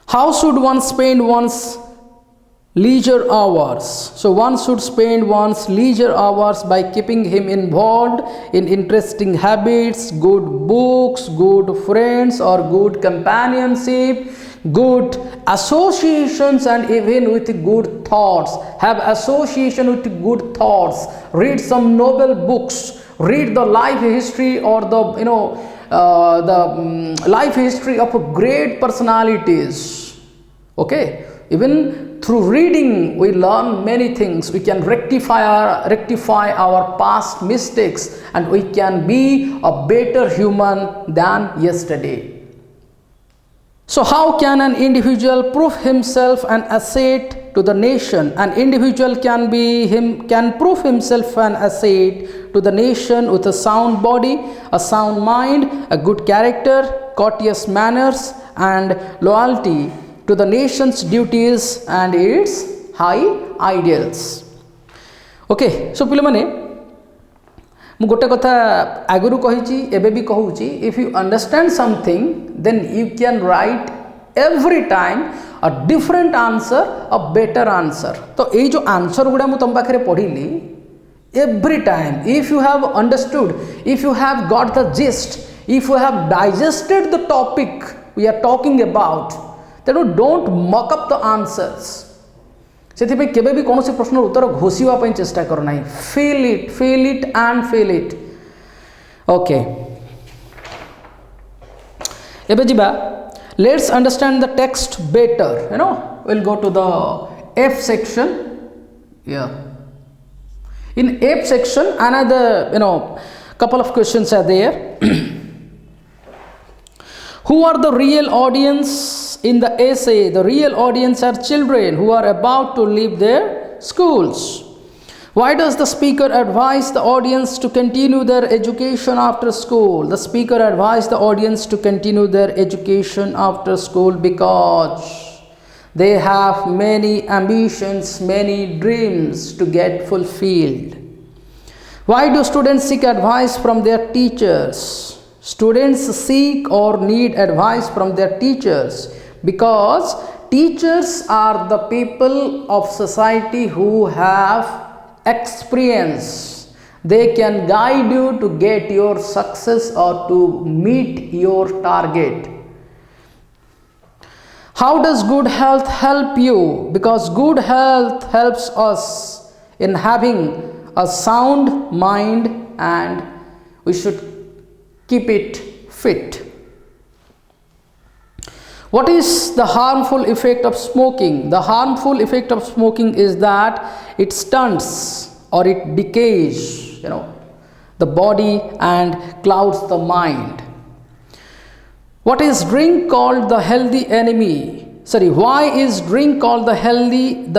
How should one spend one's leisure hours? So one should spend one's leisure hours by keeping him involved in interesting habits, good books, good friends or good companionship, good associations, and even with good thoughts. Have association with good thoughts. Read some noble books. Read the life history or the life history of great personalities. Okay, even through reading we learn many things. We can rectify our past mistakes, and we can be a better human than yesterday. So how can an individual prove himself an asset to the nation? An individual can prove himself an asset to the nation with a sound body, a sound mind, a good character, courteous manners, and loyalty to the nation's duties and its high ideals. Okay, so पिलेमाने मु गोटे कथा आगुरु कहिछि एबे भी कहूछि, if you understand something then you can write every time a different answer, a better answer. तो ए जो answer गुडा मु तम पाखरे पढिली, every time if you have understood, if you have got the gist, if you have digested the topic we are talking about, then don't mock up the answers. से केबे भी कौन से प्रश्न उत्तर घोषिवा पई चेष्टा करो नाही. feel it and feel it. Okay, एबे जिबा let's understand the text better. We'll go to the F section. Yeah, in F section another couple of questions are there. Who are the real audience in the essay? The real audience are children who are about to leave their schools. Why does the speaker advise the audience to continue their education after school? The speaker advised the audience to continue their education after school because they have many ambitions, many dreams to get fulfilled. Why do students seek advice from their teachers? Students seek or need advice from their teachers because teachers are the people of society who have experience. They can guide you to get your success or to meet your target. How does good health help you? Because good health helps us in having a sound mind, and we should keep it fit. What is the harmful effect of smoking? The harmful effect of smoking is that it stunts or it decays, the body and clouds the mind. What is drink called the healthy enemy? Why is drink called the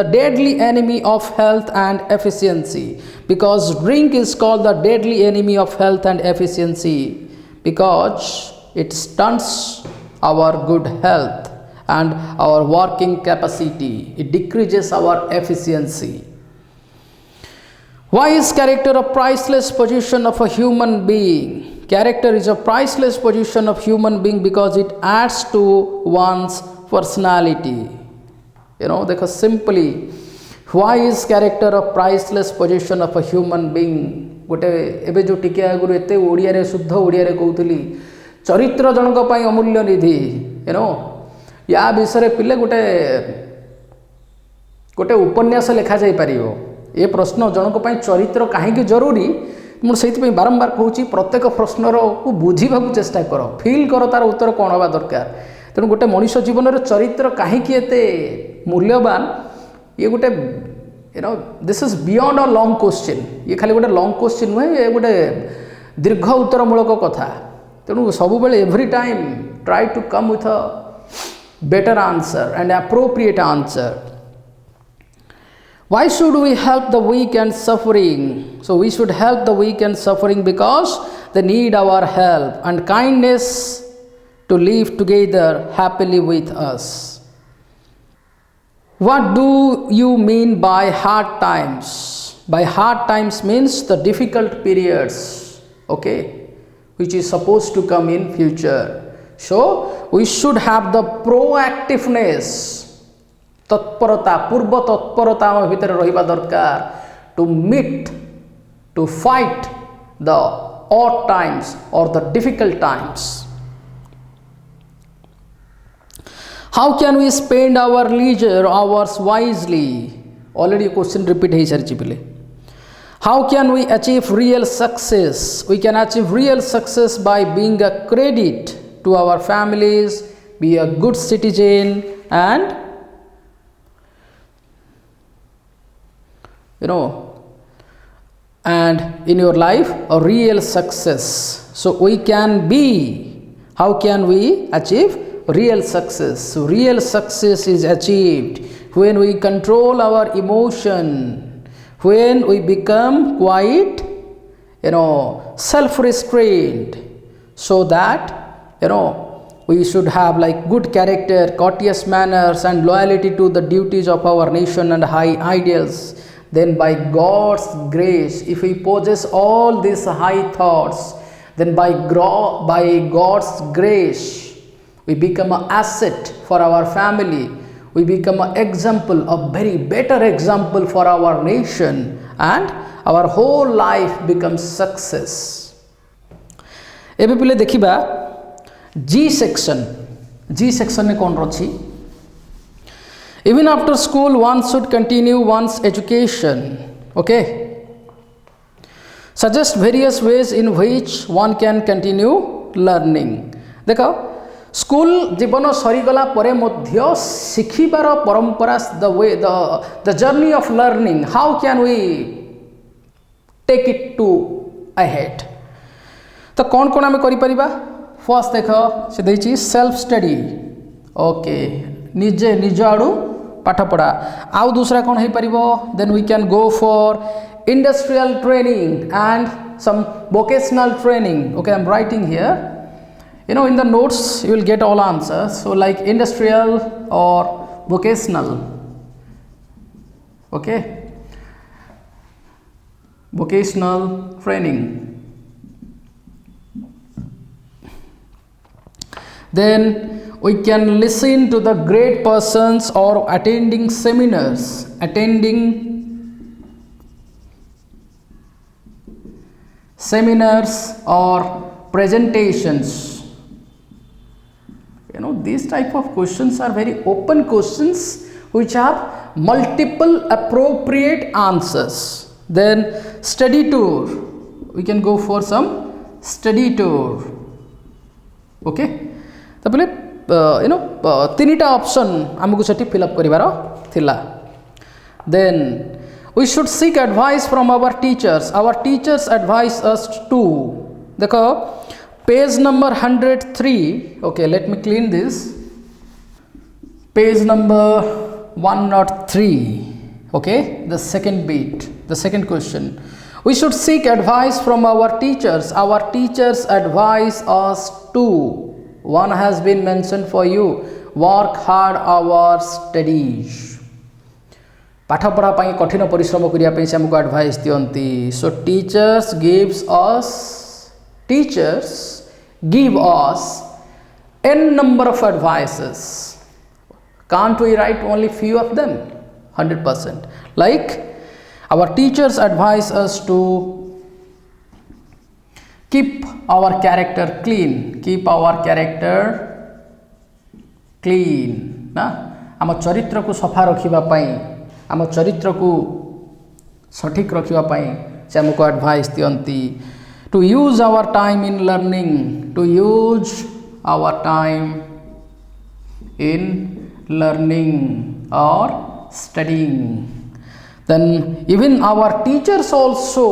deadly enemy of health and efficiency? Because drink is called the deadly enemy of health and efficiency because it stunts our good health and our working capacity. It decreases our efficiency. Why is character a priceless possession of a human being? Character is a priceless possession of human being because it adds to one's personality. Because simply, why is character a priceless possession of a human being? गोटे एबे जो टिके आगुरु एते ओडिया रे शुद्ध ओडिया रे कहउतली चरित्र जनक पई अमूल्य निधि. या विषय पिले गोटे उपन्यास लिखा जाई परियो. ए प्रश्न जनक पई चरित्र काहे कि जरूरी ମୁଁ ସେଇଥିପାଇଁ ବାରମ୍ବାର କହୁଛି ପ୍ରତ୍ୟେକ ପ୍ରଶ୍ନର को बुझा चेष्टा कर फिल कर तार उत्तर कौन हवा दरकार तेणु गोटे मनीष जीवन चरित्र कहीं एते मूल्यवान ये गोटे this is beyond a long question ये खाली गोटे लॉन्ग क्वेश्चन नुहे ये गोटे दीर्घ उत्तरमूलक कथा तेणु सब बेले every time try to come with a better answer and appropriate answer. Why should we help the weak and suffering? So we should help the weak and suffering because they need our help and kindness to live together happily with us. What do you mean by hard times? By hard times means the difficult periods, okay, which is supposed to come in future. So we should have the proactiveness, तत्परता पूर्व तत्परता आम भितर रहिबा दरकार to meet to fight the odd times और the difficult times. How can we spend our leisure hours wisely? Already question repeat हो सारी पे. How can we achieve real success? We can achieve real success by being a credit to our families, be a good citizen and and in your life a real success. So we can be, how can we achieve real success? So real success is achieved when we control our emotion, when we become quite self-restrained, so that we should have like good character, courteous manners and loyalty to the duties of our nation and high ideals. Then by God's grace, if we possess all these high thoughts, then by God's grace we become an asset for our family, we become an example, a very better example for our nation, and our whole life becomes success. एबे पिले देखिबा जी section. जी section में कौन रही? Even after school one should continue one's education, okay. Suggest various ways in which one can continue learning. देखो school जीवन सरीगला परे मध्य शिखिबार परंपरा, the journey of learning, how can we take it to ahead? तो कौन कौन आम करिपरिबा? फर्स्ट देख से देछि सेल्फ स्टडी, ओके, निजे निज आड़ू पाठ पढ़ा. आउ दूसरा कौन हो पारिबो? Then we can go for industrial training and some vocational training. Okay, I am writing here, in the notes you will get all answers. So like industrial or vocational, okay, vocational training. Then we can listen to the great persons or attending seminars, or presentations. These type of questions are very open questions which have multiple appropriate answers. Then study tour, we can go for some study tour, okay. तबले तीनटा option आमको सेठी fill up करिवार थिला. Then we should seek advice from our teachers. Our teachers advise us to, देखो page number 103. Okay, let me clean this. Page number 103. Okay, the second bit, the second question. We should seek advice from our teachers. Our teachers advise us to. One has been mentioned for you. Work hard our studies. पाठ पढ़ा पाई कठिन परिश्रम करिया पे से हमको advice दियंती. So teachers give us n number of advices. Can't we write only few of them? 100%. Like our teachers advise us to keep our character clean. Keep our character clean. ना आम चरित्र को सफा रखिबा पाई, आम चरित्र को सठिक रखिबा पाई से हमको एडवाइस दियंती to use our time in learning, to use our time in learning or studying. Then even our teachers also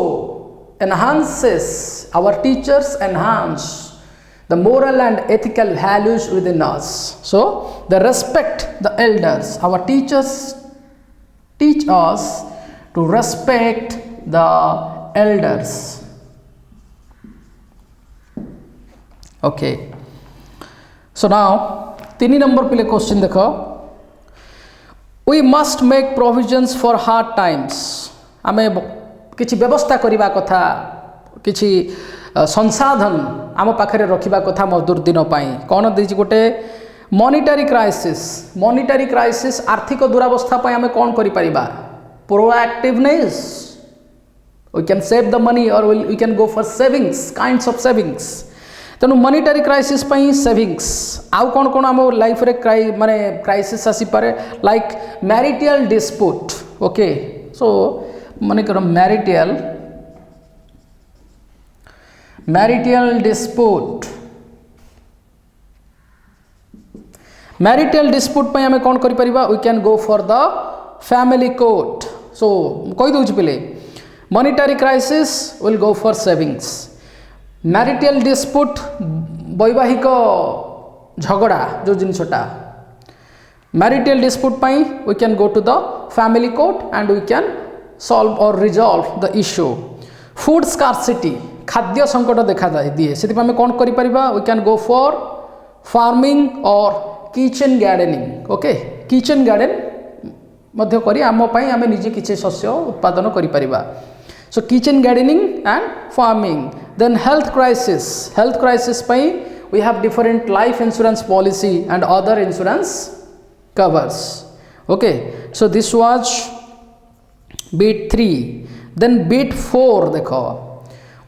our teachers enhance the moral and ethical values within us. So they respect the elders. Our teachers teach us to respect the elders. Okay, so now 3 number पे question देखो, we must make provisions for hard times, आम किसी व्यवस्था करने कथा, किसी संसाधन आम पाखे रखा कथा मजदूर दिन कौन देती गोटे मॉनिटरी क्राइसिस आर्थिक दुरावस्था आम कौन कर proactiveness, we can save the money और we can go for savings, kinds of savings. तेणु मॉनिटरी क्राइसिस सेविंग्स आउ कौन कौन आम लाइफ रे माने क्राइसिस आसी पारे, like marital dispute. Okay, so मन कर मैरिटल डिस्प्यूट आम कौन कर we can go for the family court. So कही दूसरी पे monetary crisis will go for savings, marital dispute वैवाहिक झगड़ा जो जिनसटा, marital dispute we can go to the family court and we can solve और resolve the issue. Food scarcity खाद्य संकट देखा दिए से कौन कर we can go for farming और kitchen gardening. Okay, kitchen garden करी आम आम निजे किसी शस्य उत्पादन करिपरिबा। So kitchen gardening and farming. Then health crisis we have different life insurance policy and other insurance covers. Okay, so this was bit 3. Then bit 4 देखो,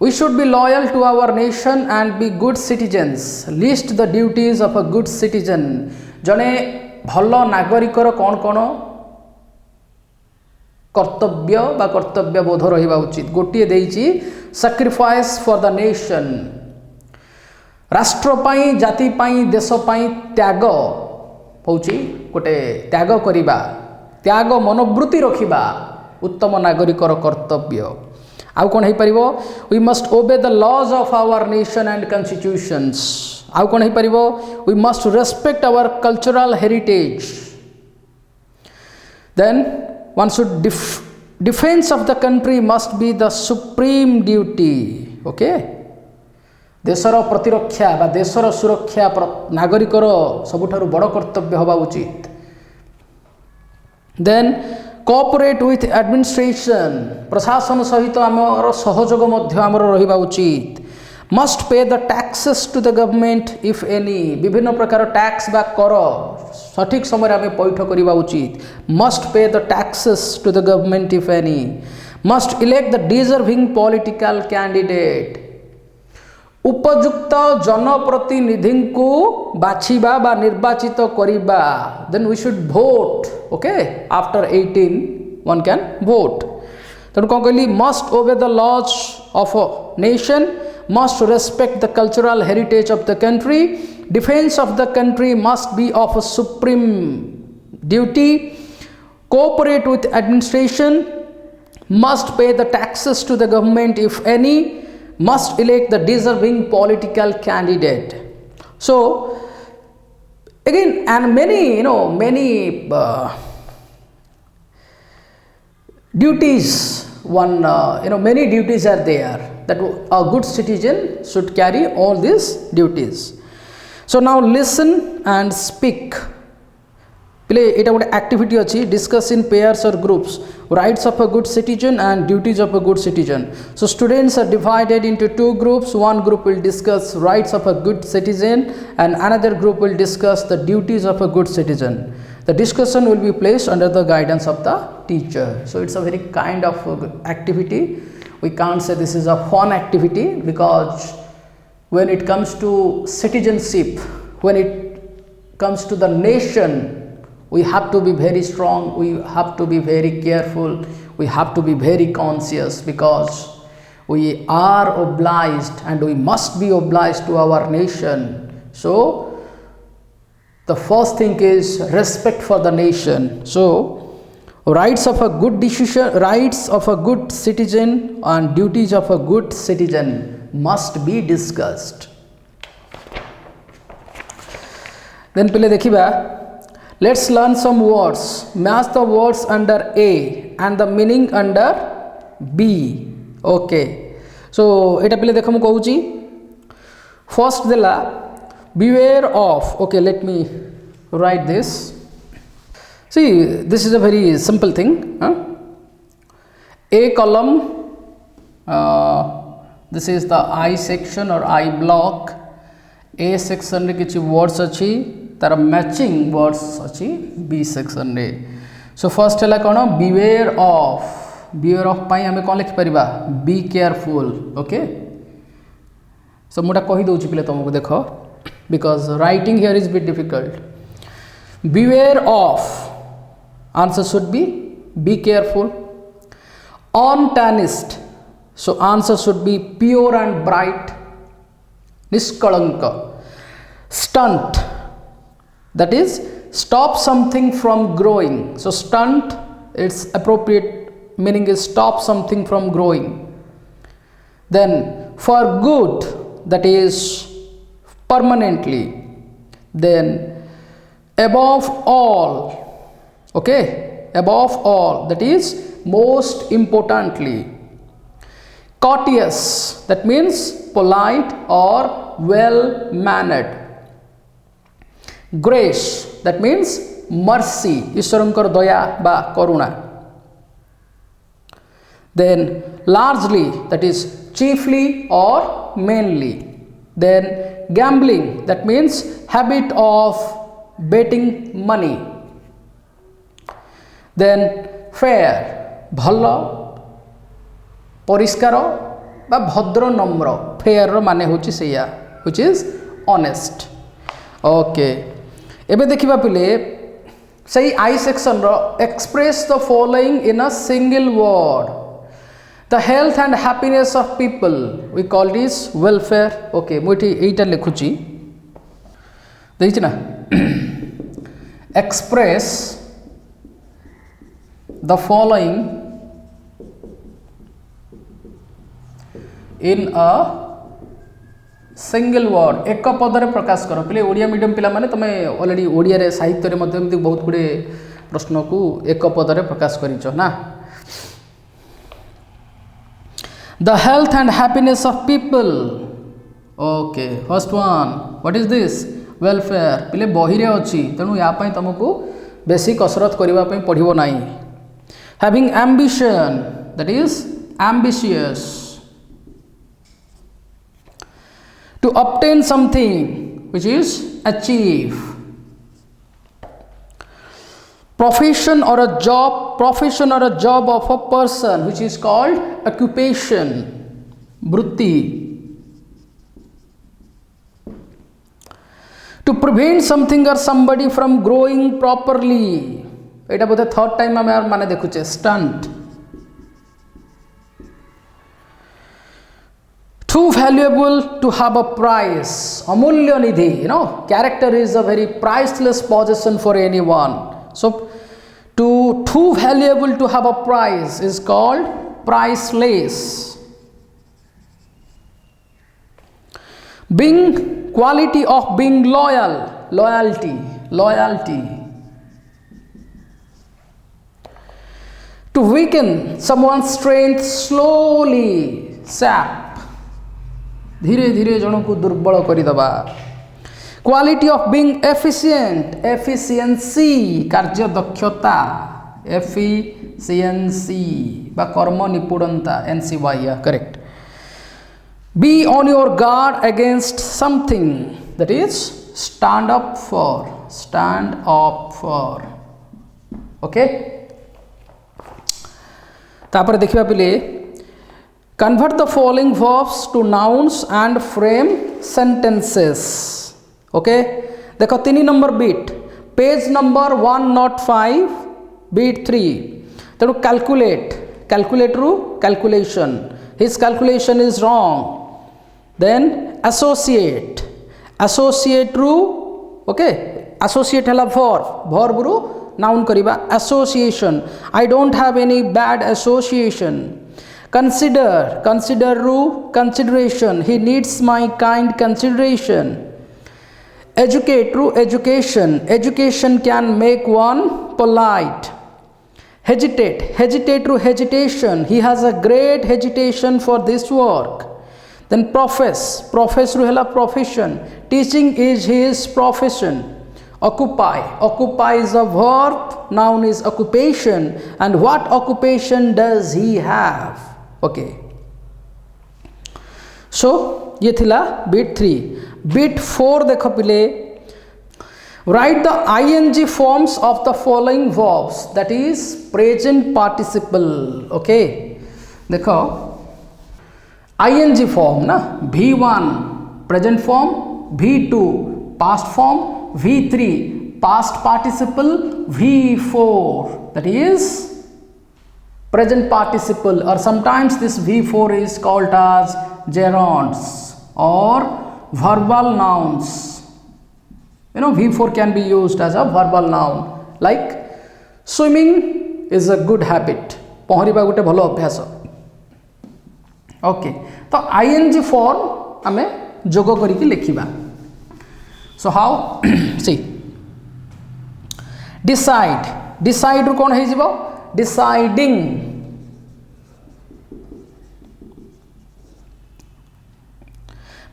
we should be loyal to our nation and be good citizens. List the duties of a good citizen. जने भलो नागरिकर कौन कौन कर्तव्य बा कर्तव्य बोध रहा उचित। गोटे देइछि सैक्रिफाइस फॉर द नेशन, राष्ट्र पाई, जाति पाई, देश पाई त्याग होछि गोटे त्याग करिबा, त्याग मनोवृत्ति रखिबा उत्तम नागरिकर कर्तव्य। आउ कौन हो पारिबो, we must obey the laws of our nation and constitutions. आउ कौन हो पारिबो, we must respect our cultural heritage. Then one should defense of the country must be the supreme duty. Okay, देशर प्रतिरक्षा बा देशर सुरक्षा नागरिकर सबुठारु बड़ कर्तव्य हवा उचित। देन कोऑपरेट विथ एडमिनिस्ट्रेशन, प्रशासन सहित आमर सहयोग मध्य आमर रहिबा उचित। Must pay the taxes to the government if any, विभिन्न प्रकार टैक्स बा कर सठिक समय आम पैठ करवा उचित। Must pay the taxes to the government if any. Must elect the deserving political candidate, उपयुक्त जनप्रतिनिधि को बाछिबा बा निर्वाचित करिबा। Then we should vote. Okay, after 18 one can vote. तेणु कौन कहली, must obey the laws of a nation, must respect the cultural heritage of the country, defense of the country must be of a supreme duty, cooperate with administration, must pay the taxes to the government if any, must elect the deserving political candidate. So again, and many duties, many duties are there that a good citizen should carry all these duties. So now listen and speak. Play it out activity achi, discuss in pairs or groups rights of a good citizen and duties of a good citizen. So students are divided into 2 groups. One group will discuss rights of a good citizen and another group will discuss the duties of a good citizen. The discussion will be placed under the guidance of the teacher. So it's a very kind of activity. We can't say this is a fun activity, because when it comes to citizenship, when it comes to the nation, we have to be very strong, we have to be very careful, we have to be very conscious, because We are obliged and we must be obliged to our nation. So the first thing is respect for the nation. So rights of a good decision, rights of a good citizen and duties of a good citizen must be discussed. Then pile dekhiba, let's learn some words. Match the words under A and the meaning under B. Okay, so eta pile dekha mu कहूची. First dela beware of. Okay, let me write this. See, this is a very simple thing. A column, this is the I section or I block. A section रे किछि words अछि, तार matching words अछि B section रे. So first है कौन, beware of. Beware of पाई हमें कौन लिखि परिबा, be careful. Okay, so मुटा कहि दउछि पहिले तुमको देखो, because writing here is bit difficult. Beware of, answer should be careful. Untarnished, so answer should be pure and bright, niskalanka. Stunt, that is stop something from growing. So stunt, its appropriate meaning is stop something from growing. Then for good, that is permanently. Then above all, okay, above all, that is most importantly. Courteous, that means polite or well mannered. Grace, that means mercy, ईश्वरंकर दया बा करुणा. Then largely, that is chiefly or mainly. Then gambling, that means habit of betting money. Then fair, भलो परिष्कार बा भद्र नम्र. fair माने होची सेया, which is honest. Okay, एबे देखिबा पिले सही I section row express the following in a single word. The health and happiness of people, we call this welfare. Okay, मुठी एटा लिखुची देखिछ ना. Express the following in a single word. एक पदरे प्रकाश करो. पिले Odia medium पिला माने तमे ऑलरेडी ओडिया रे साहित्य रे मध्यम बहुत गुडे प्रश्न को एक पदरे प्रकाश करिचो ना. The health and happiness of people. Okay, first one, what is this? Welfare. पिले बही रे अछि, तेनु या पई तुमको बेसी कसरत करिवा पई पढिबो नाही. Having ambition, that is ambitious. To obtain something, which is achieve. Profession or a job of a person, which is called occupation, vritti. To prevent something or somebody from growing properly, eta both third time ame mane dekhuche, stunt. Too valuable to have a price, amulya nidhi. Character is a very priceless possession for anyone. So too valuable to have a price is called priceless. Being quality of being loyal, loyalty. To weaken someone's strength slowly, sap. धीरे धीरे जन को दुर्बल करी दबा. Quality of being efficient, efficiency कार्य दक्षता, efficiency बा कर्म निपुणता, NCY correct. Be on your guard against something, that is stand up for. Okay, तापर देखिबा पिले convert the following verbs to nouns and frame sentences. Okay, देखो 3 number bit, page number 105 bit 3. तेणु कैलकुलेट, कैलकुलेट रु calculation his calculation is wrong. Then associate ru okay, associate hela verb ru noun kariba association, I don't have any bad association. Consider ru consideration, he needs my kind consideration. Educate ru education can make one polite. Hesitate ru hesitation, he has a great hesitation for this work. Then profess ru hela profession, teaching is his profession. Occupy is a verb, noun is occupation, and what occupation does he have? Okay, so ये थिला bit 3. bit 4 देखो पिले, write the ing forms of the following verbs, that is present participle. Okay, देखो ing form ना, v1 present form, v2 past form, v3 past participle, v4 that is present participle, or sometimes this v4 is called as gerunds or verbal nouns. You know, v4 can be used as a verbal noun, like swimming is a good habit, पहरिबा गोटे भलो अभ्यास. Okay, तो ing form आमे जोग करिकि लिखिबा. So how? See, decide रू कोन हे जिवो, deciding.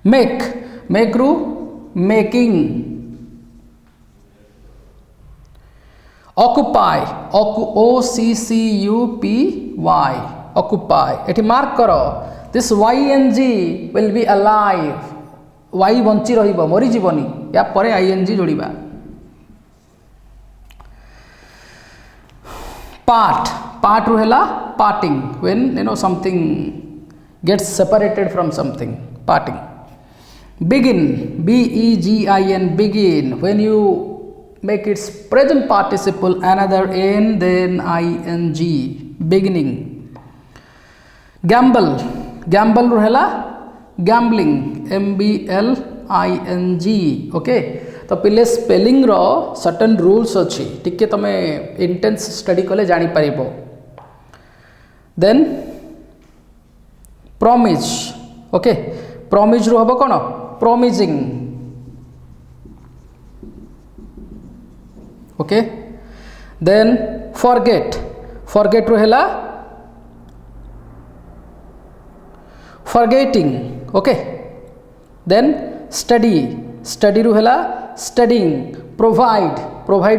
make रू making. occupy occupy, occupy. एठी मार्क करो, this ing will be alive, y bunchy रहिबो, मरि जीवनी, या परे ing जोड़िबा. part रू हेला parting, when you know something gets separated from something, parting. begin begin, when you make its present participle another n then ing, beginning. gamble रू हेला gambling, mbling. okay, तो पिले spelling रो certain rules अच्छी, टिके तमे intense study कले जानी परिबो. Then promise. Okay, promise रू हबो कोन, promising. ओके, देन forget रू हेला forgetting. ओके, देन study रू हेला studying. provide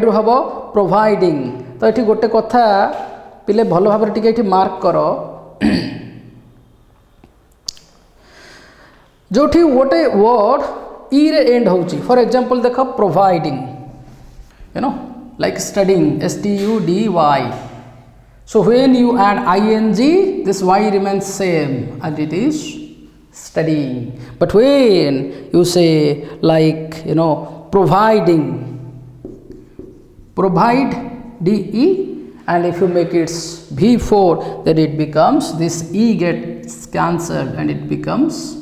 रू हबो providing. तो एठी गोटे कथा पिले भलो भाबरे टिके एठी मार्क करो, जोठी गोटे वर्ड ई रे एंड होची. फॉर एग्जांपल देखो providing, you know, like studying, study. So when you add ing, this y remains same and it is studying. But when you say like, you know, providing, provide de, and if you make it v4, then it becomes, this e gets cancelled and it becomes,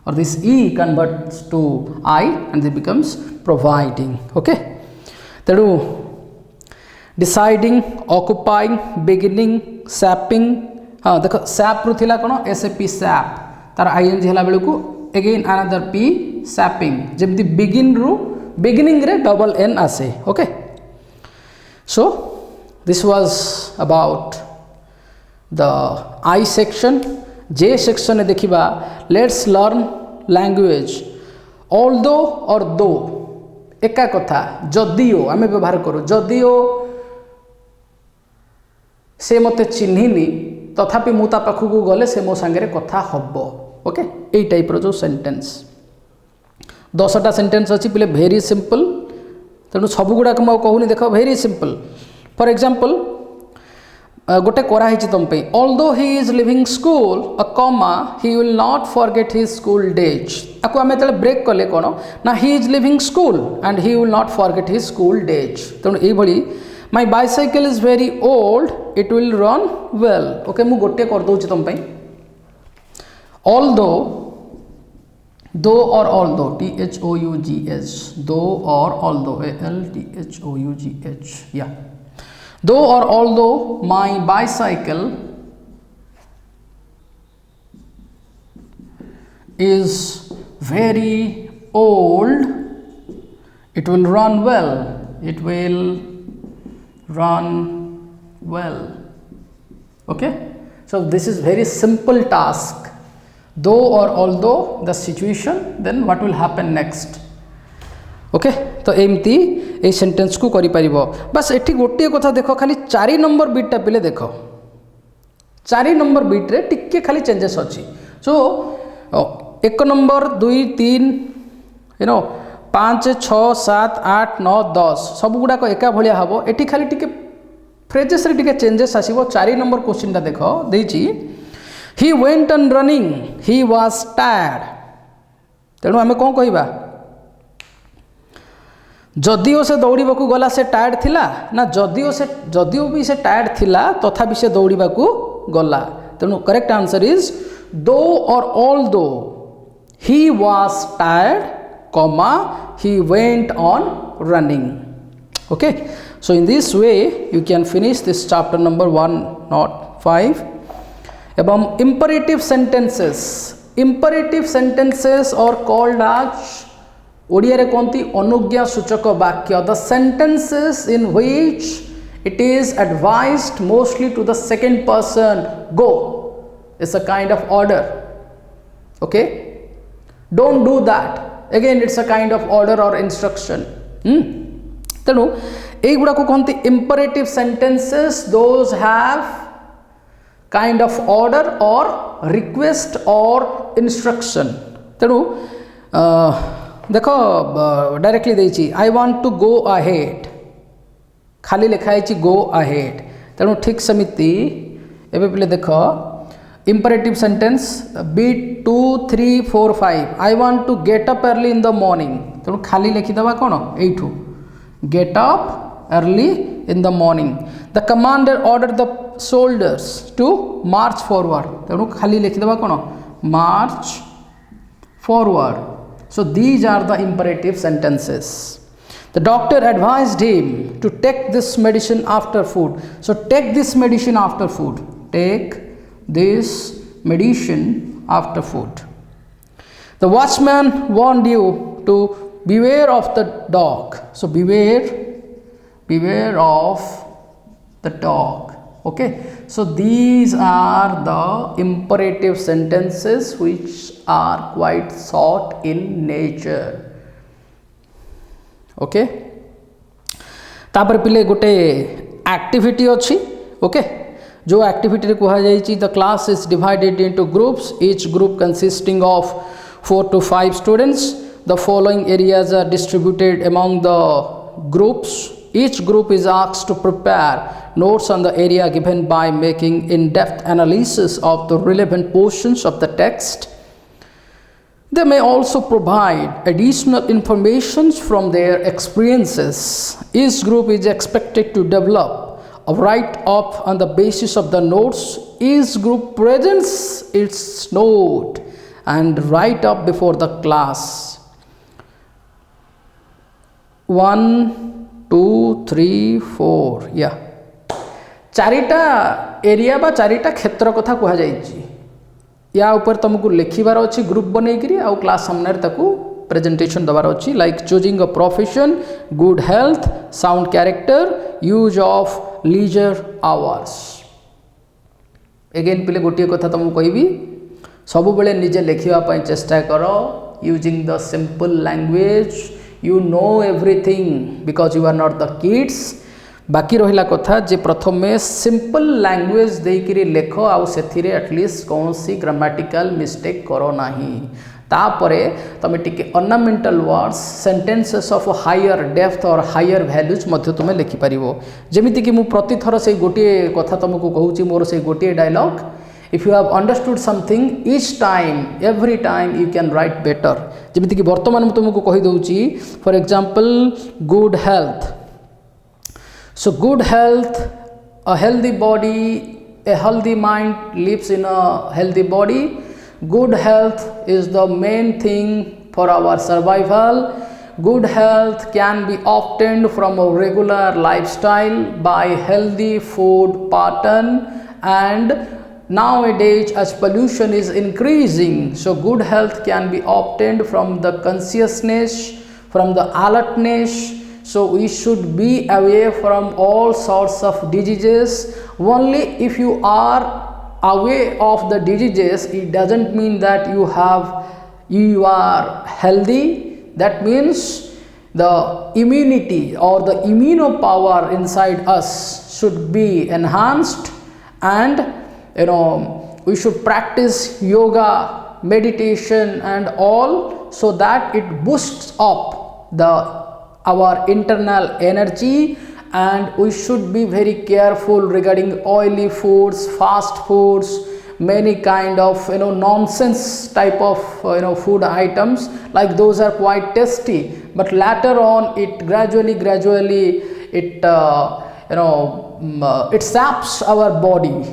or this e converts to I and it becomes providing. Okay, तेणु deciding, occupying, beginning, sapping. हाँ देखो sap रू थिला कोन, sap sap, तार ing हला बेलू को again another p, sapping. जब begin रू beginning रे double n आसे. Okay, so this was about the I section. J section ने देखिबा, let's learn language. although और though एका कथा, जदियो आमे व्यवहार करू, जदियो से मते चिन्हिनी तथापि मु ता पाखकु गले से मो संगे कथा हबो. ओके, एई टाइप रो जो सेंटेंस 10टा सेंटेंस अछि पिले, वेरी सिंपल. तेणु सब गुडा को म कहूनी, देखो वेरी सिंपल. फॉर एग्जांपल गोटे करा हिची तुम पे, although he is living school a comma he will not forget his school days. आपको आमे तले ब्रेक कले कोन ना, he is living school and he will not forget his school days. तेणु एई भली my bicycle is very old it will run well. Okay, मु गोटे कर दोची तुम पे, Although, though or although, THOUGH, though or although, ALTHOUGH, yeah. Though or although my bicycle is very old, it will run well. It will run well. Okay, so this is very simple task. Though or although the situation, then what will happen next? Okay तो एमती a sentence को करि परिबो बस एठी गोटे कथा देखो खाली 4 नंबर बीट टा पिले देखो 4 नंबर बीट रे टिके खाली चेंजेस अछि सो 1 नंबर 2 3 यू नो 5 6 7 8 9 10 सब गुडा को एका भलिया हबो एठी खाली टिके फ्रेजेस रे टिके चेंजेस आसीबो 4 नंबर क्वेश्चन टा देखो देछि he went on running he was tired तेणु आमे कोन कहिबा जदिओ से दौड़ा को गला से टायर्ड थिला ना जदिओ भी से टायर्ड थिला तथापि से दौड़ा को गला तेणु करेक्ट आंसर इज दो और ऑल दो ही was tired comma he went on running okay so in this way you can finish this chapter number 105 एवं imperative sentences are called as Odia रे कोंती अनुज्ञा सूचक वाक्य the sentences in which it is advised mostly to the second person go it's a kind of order okay don't do that again it's a kind of order और instruction तेणु एई गुडा को कोंती imperative sentences those have kind of order और request और instruction तेणु देखो डायरेक्टली देछि I want to go ahead खाली लिखाई गो अहेड तेणु ठीक समिति एबे पिले देखो imperative sentence bit 2 3 4 5 I want to get up early in the morning तेणु खाली लिखि दबा कोन एठू get up early in the morning the commander order the soldiers to march forward तेणु खाली लिखि दबा कोन march forward. So these are the imperative sentences. The doctor advised him to take this medicine after food. So take this medicine after food. Take this medicine after food. The watchman warned you to beware of the dog. So beware of the dog. Okay, so these are the imperative sentences which are quite short in nature. Okay, तापर पिले गोटे activity अच्छी okay जो activity रे कहा जाइछि the class is divided into groups each group consisting of 4 to 5 students. The following areas are distributed among the groups. Each group is asked to prepare notes on the area given by making in-depth analysis of the relevant portions of the text. They may also provide additional information from their experiences. Each group is expected to develop a write-up on the basis of the notes. Each group presents its note and write-up before the class. 1 2 3 4 या चारिटा area बा चारिटा क्षेत्र कथा कहा जाइछि या ऊपर तुमको लिखिबार अछि ग्रुप बनै करी आ क्लास सामने ताकू प्रेजेंटेशन दबार अछि like choosing a profession good health sound character use of leisure hours. Again पिले गोटे कथा तुमको कहबी सब बेले निजे लिखिबा पई चेष्टा करो using the simple language. You know everything because you are not the kids. बाकी रहिला कथा जे प्रथमे सिंपल लैंग्वेज देकरी लेख आउ सेथिरे एटलिस्ट कौन सी ग्रामेटिकल मिस्टेक करो नाही. तापरे तमे टिके ornamental words sentences of higher depth और हायर वैल्यूज मध्य तुमे लिखि परिबो. जेमिति कि मु प्रति थर से गोटे कथा तुमको कहूची मोर से गोटे dialogue. If you have understood something each time, every time you can write better. जमिति कि वर्तमान में तुमको कहि दउची for example good health. So good health, a healthy body, a healthy mind lives in a healthy body. Good health is the main thing for our survival. Good health can be obtained from a regular lifestyle by healthy food pattern, and nowadays as pollution is increasing, so good health can be obtained from the consciousness, from the alertness. So we should be away from all sorts of diseases. Only if you are away of the diseases, it doesn't mean that you are healthy. That means the immunity or the immunopower inside us should be enhanced, and we should practice yoga, meditation and all, so that it boosts up our internal energy. And we should be very careful regarding oily foods, fast foods, many kind of nonsense type of food items, like those are quite tasty, but later on it gradually it it saps our body.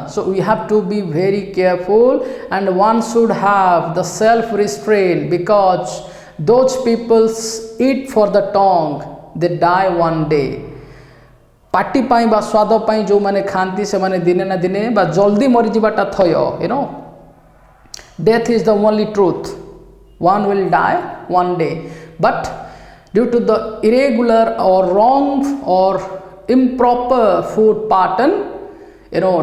So we have to be very careful, and one should have the self restraint, because those people eat for the tongue, they die one day. Party पाई बा स्वाद पाई जो माने खांती से माने दिने ना दिने बा जल्दी मरी जीवाटा थयो. Death is the only truth. One will die one day, but due to the irregular or wrong or improper food pattern,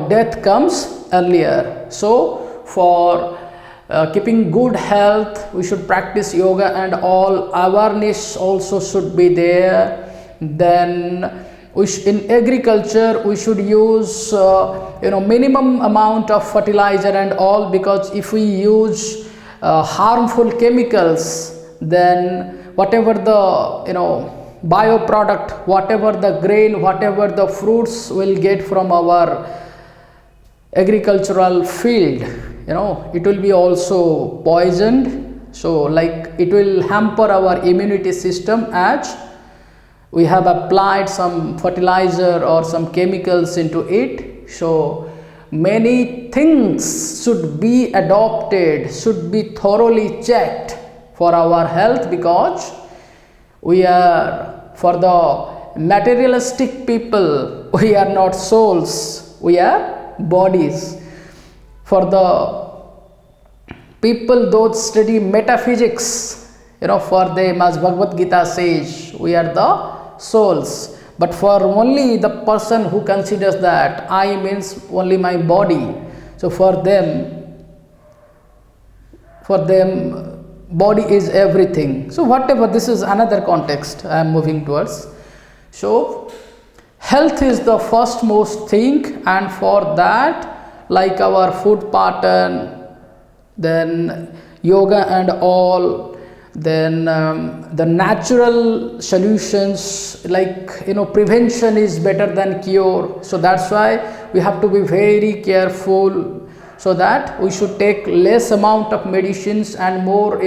death comes earlier. So for keeping good health, we should practice yoga, and all awareness also should be there. Then in agriculture we should use minimum amount of fertilizer and all, because if we use harmful chemicals, then whatever the bioproduct, whatever the grain, whatever the fruits will get from our agricultural field, it will be also poisoned. So like it will hamper our immunity system, as we have applied some fertilizer or some chemicals into it. So many things should be adopted, should be thoroughly checked for our health, because we are, for the materialistic people, we are not souls, we are bodies. For the people those study metaphysics, for them, as Bhagavad Gita says, we are the souls. But for only the person who considers that I means only my body, so for them body is everything. So whatever, this is another context I am moving towards. So health is the first most thing, and for that, like our food pattern, then yoga and all, then the natural solutions, like prevention is better than cure. So that's why we have to be very careful, so that we should take less amount of medicines and more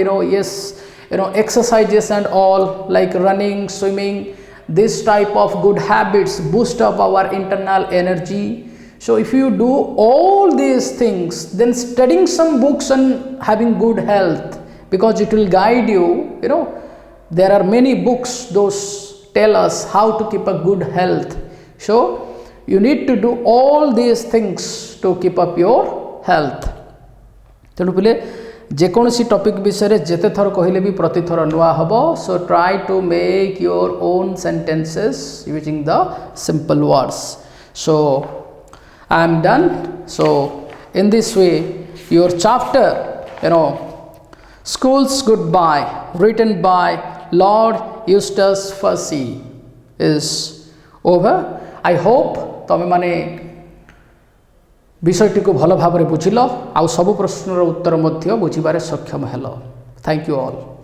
exercises and all, like running, swimming. This type of good habits boost up our internal energy. So if you do all these things, then studying some books and having good health, because it will guide you. There are many books, those tell us how to keep a good health. So you need to do all these things to keep up your health. तेणु पिले जेकोसी topic विषय जेते थर कहले भी प्रति थर नुआ हबो. So try to make your own sentences using the simple words. So I am done. So in this way, your chapter, School's Goodbye, written by Lord Eustace Percy, is over. I hope तमे माने विषयटी को भल भाव बुझिल, आउ सब प्रश्नर उत्तर मध्य बुझिबारे सक्षम hello. Thank you all.